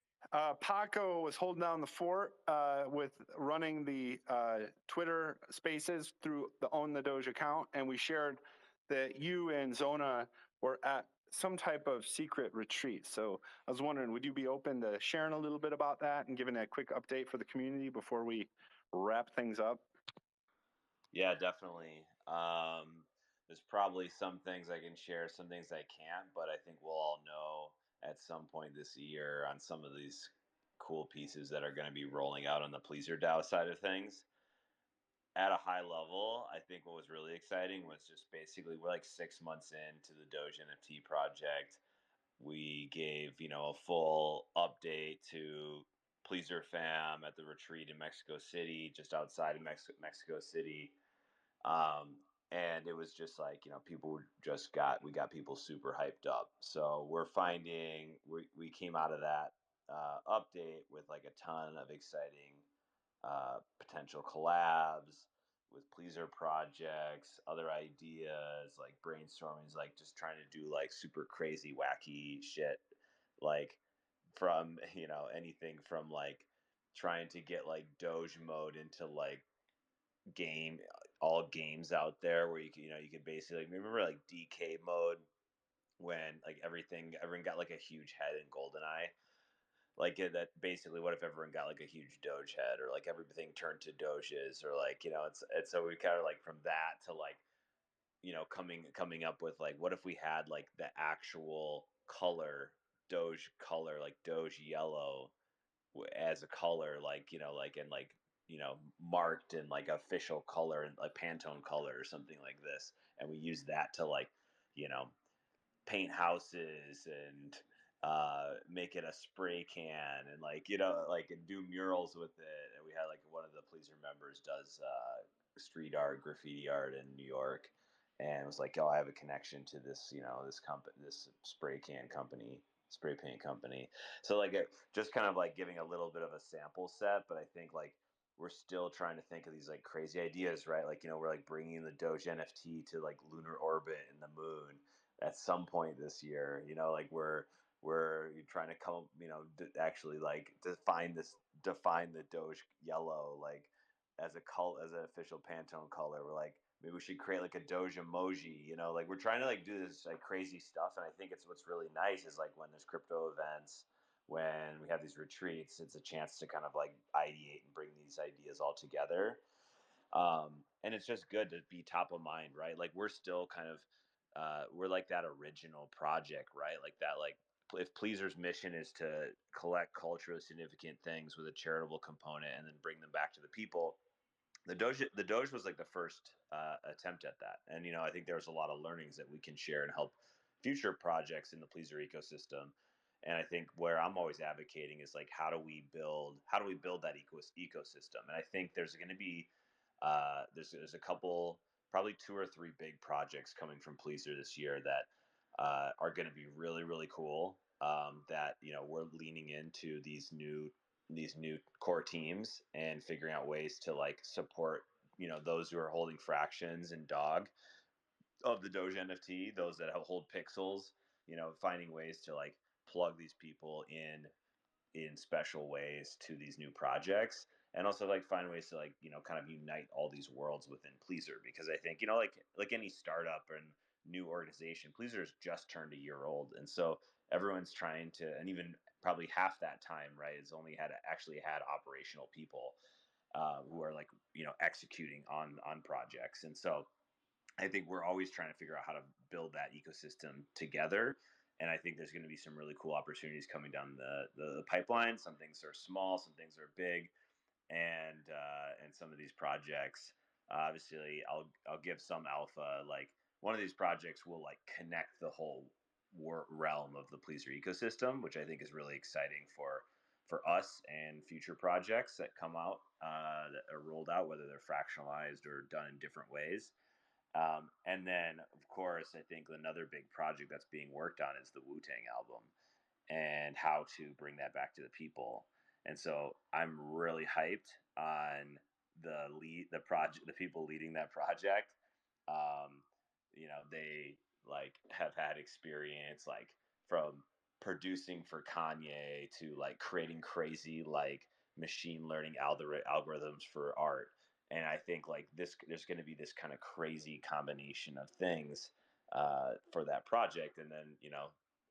Paco was holding down the fort with running the Twitter Spaces through the Own the Doge account, and we shared that you and Zona were at some type of secret retreat. So I was wondering, would you be open to sharing a little bit about that and giving a quick update for the community before we wrap things up? Yeah, definitely. There's probably some things I can share, some things I can't, but I think we'll all know at some point this year on some of these cool pieces that are going to be rolling out on the Pleaser DAO side of things. At a high level, I think what was really exciting was just basically we're like 6 months into the Doge NFT project. We gave, a full update to Pleaser fam at the retreat in Mexico City, just outside of Mexico City. And it was just like, we got people super hyped up. So we're finding, we came out of that update with like a ton of exciting potential collabs with Pleaser projects, other ideas, like brainstorming, like just trying to do like super crazy, wacky shit, like from, anything from like trying to get like Doge mode into like all games out there where you could basically remember like DK mode when like everyone got like a huge head in GoldenEye. Like that basically, what if everyone got like a huge Doge head, or like everything turned to Doges, or like it's so we kind of like from that to like coming up with like what if we had like the actual Doge color, like Doge yellow as a color, like and like marked in like official color and like Pantone color or something like this, and we use that to like you know paint houses and make it a spray can and like like and do murals with it. And we had like one of the Pleaser members does street art, graffiti art in New York, and it was like, oh, I have a connection to this this company, this spray paint company. So like just kind of like giving a little bit of a sample set, but I think like we're still trying to think of these like crazy ideas, right? Like we're like bringing the Doge NFT to like lunar orbit and the moon at some point this year. Like we're trying to come, actually like define the Doge yellow like as an official Pantone color. We're like maybe we should create like a Doge emoji. Like we're trying to like do this like crazy stuff, and I think it's what's really nice is like when there's crypto events. When we have these retreats, it's a chance to kind of like ideate and bring these ideas all together. And it's just good to be top of mind, right? Like we're still kind of we're like that original project, right? Like that, like if Pleaser's mission is to collect culturally significant things with a charitable component and then bring them back to the people, the Doge was like the first attempt at that. And I think there's a lot of learnings that we can share and help future projects in the Pleaser ecosystem. And I think where I'm always advocating is like how do we build that ecosystem? And I think there's going to be there's a couple, probably 2 or 3 big projects coming from Pleaser this year that are going to be really, really cool. That we're leaning into these new core teams and figuring out ways to like support those who are holding fractions and dog of the Doge NFT, those that hold pixels. Finding ways to like plug these people in special ways to these new projects, and also like find ways to like kind of unite all these worlds within Pleaser, because I think like any startup and new organization, Pleaser's just turned a year old, and so everyone's trying to, and even probably half that time, right, has only actually had operational people who are like executing on projects. And so I think we're always trying to figure out how to build that ecosystem together. And I think there's going to be some really cool opportunities coming down the pipeline. Some things are small, some things are big, and some of these projects, obviously, I'll give some alpha. Like one of these projects will like connect the whole realm of the Pleaser ecosystem, which I think is really exciting for us and future projects that come out that are rolled out, whether they're fractionalized or done in different ways. And then, of course, I think another big project that's being worked on is the Wu-Tang album and how to bring that back to the people. And so I'm really hyped on the project, the people leading that project. Um, they like have had experience like from producing for Kanye to like creating crazy like machine learning algorithms for art. And I think like there's going to be this kind of crazy combination of things for that project. And then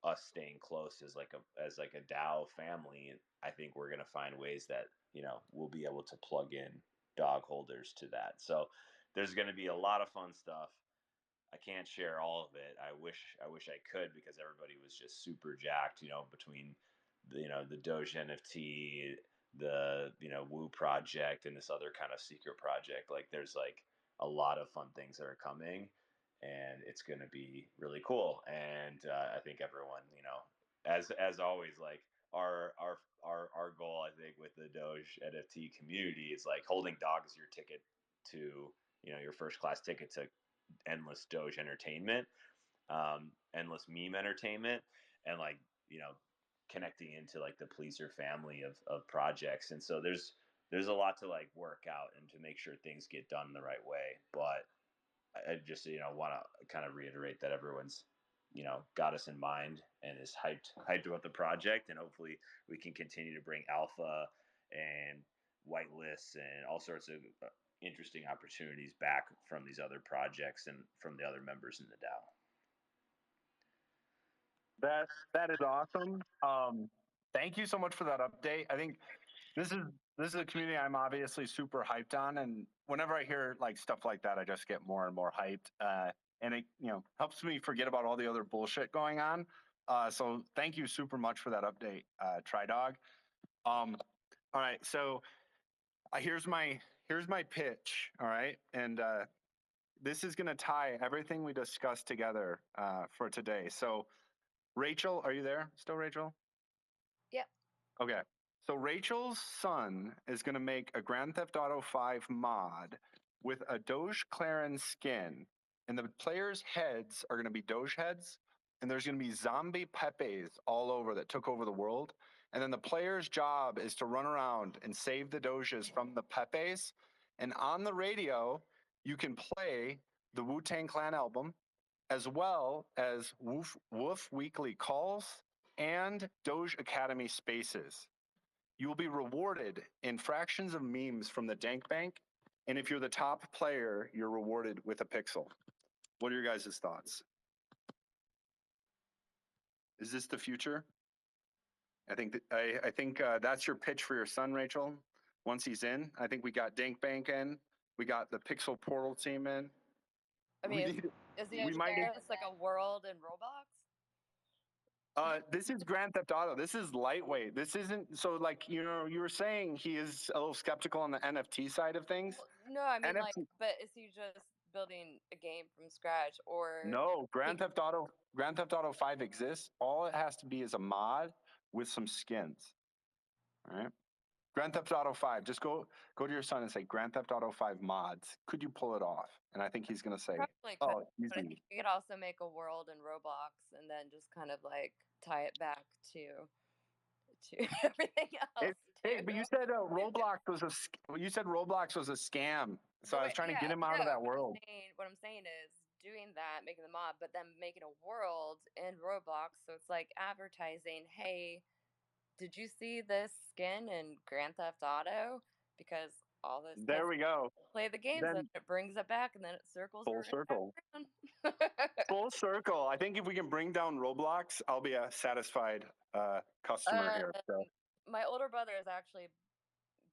us staying close as like a DAO family, I think we're going to find ways that we'll be able to plug in dog holders to that. So there's going to be a lot of fun stuff. I can't share all of it. I wish I could, because everybody was just super jacked, between the Doge NFT, the Woo project, and this other kind of secret project. Like there's like a lot of fun things that are coming, and it's going to be really cool. And I think everyone, as always, like our goal, I think, with the Doge NFT community is like holding dog as your ticket to your first class ticket to endless Doge entertainment, endless meme entertainment, and like connecting into like the Pleaser family of projects. And so there's a lot to like work out and to make sure things get done the right way. But I just want to kind of reiterate that everyone's got us in mind and is hyped about the project, and hopefully we can continue to bring alpha and whitelists and all sorts of interesting opportunities back from these other projects and from the other members in the DAO. That is awesome. Thank you so much for that update. I think this is a community I'm obviously super hyped on, and whenever I hear like stuff like that, I just get more and more hyped, and it helps me forget about all the other bullshit going on. So thank you super much for that update, TriDog. All right, so here's my pitch. All right, and this is gonna tie everything we discussed together for today. So, Rachel, are you there still, Rachel? Yep. Okay. So Rachel's son is going to make a Grand Theft Auto 5 mod with a Doge Claren skin, and the players' heads are going to be Doge heads, and there's going to be zombie Pepes all over that took over the world. And then the player's job is to run around and save the Doges from the Pepes. And on the radio, you can play the Wu-Tang Clan album, as well as Woof Weekly Calls and Doge Academy Spaces. You will be rewarded in fractions of memes from the Dank Bank, and if you're the top player, you're rewarded with a pixel. What are your guys' thoughts? Is this the future? I think that's your pitch for your son, Rachel. Once he's in, I think we got Dank Bank in, we got the Pixel Portal team in. I mean, is the experience like a world in Roblox? This is Grand Theft Auto. This is lightweight. This isn't so like you were saying he is a little skeptical on the NFT side of things. No, I mean like, but is he just building a game from scratch or? No, Grand Theft Auto 5 exists. All it has to be is a mod with some skins. All right. Grand Theft Auto 5. Just go to your son and say Grand Theft Auto 5 mods. Could you pull it off? And I think he's gonna say, "Oh, easy." You could also make a world in Roblox and then just kind of like tie it back to everything else. Hey, but you said Roblox was a scam. So I was trying to get him out of that world. What I'm saying is doing that, making the mod, but then making a world in Roblox. So it's like advertising, hey, did you see this skin in Grand Theft Auto? Because all those there we go. Play the games and it brings it back and then it circles full circle. Full circle. I think if we can bring down Roblox, I'll be a satisfied customer here. So. My older brother is actually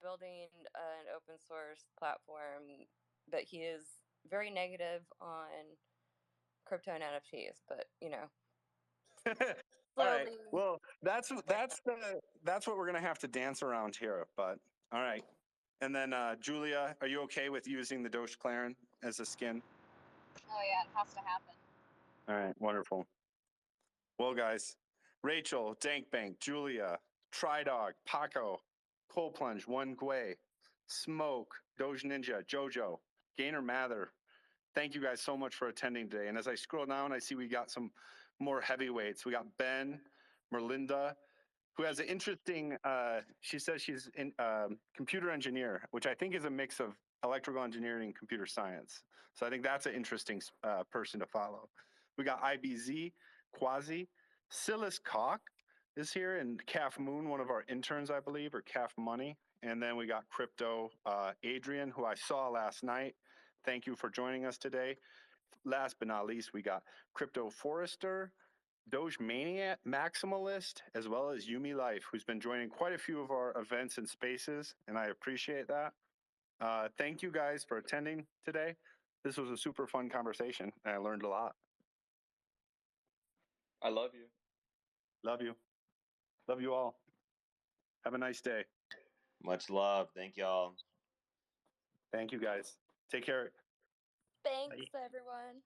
building an open source platform, but he is very negative on crypto and NFTs, but all right. Well, that's what we're gonna have to dance around here. But all right. And then Julia, are you okay with using the Doge Claren as a skin? Oh yeah, it has to happen. All right. Wonderful. Well, guys, Rachel, Dankbank, Julia, Tridog, Paco, Cold Plunge, One Gwei, Smoke, Doge Ninja, Jojo, Gainer Mather. Thank you guys so much for attending today. And as I scroll down, I see we got some more heavyweights. We got Ben, Merlinda, who has an interesting, she says she's in computer engineer, which I think is a mix of electrical engineering and computer science. So I think that's an interesting person to follow. We got IBZ, Quasi, Silas Cock is here, and Calf Moon, one of our interns, I believe, or Calf Money. And then we got Crypto Adrian, who I saw last night. Thank you for joining us today. Last but not least, we got Crypto Forester, Doge Maniac, Maximalist, as well as Yumi Life, who's been joining quite a few of our events and spaces, and I appreciate that. Thank you guys for attending today. This was a super fun conversation, and I learned a lot. I love you. Love you. Love you all. Have a nice day. Much love. Thank y'all. Thank you, guys. Take care. Thanks, everyone.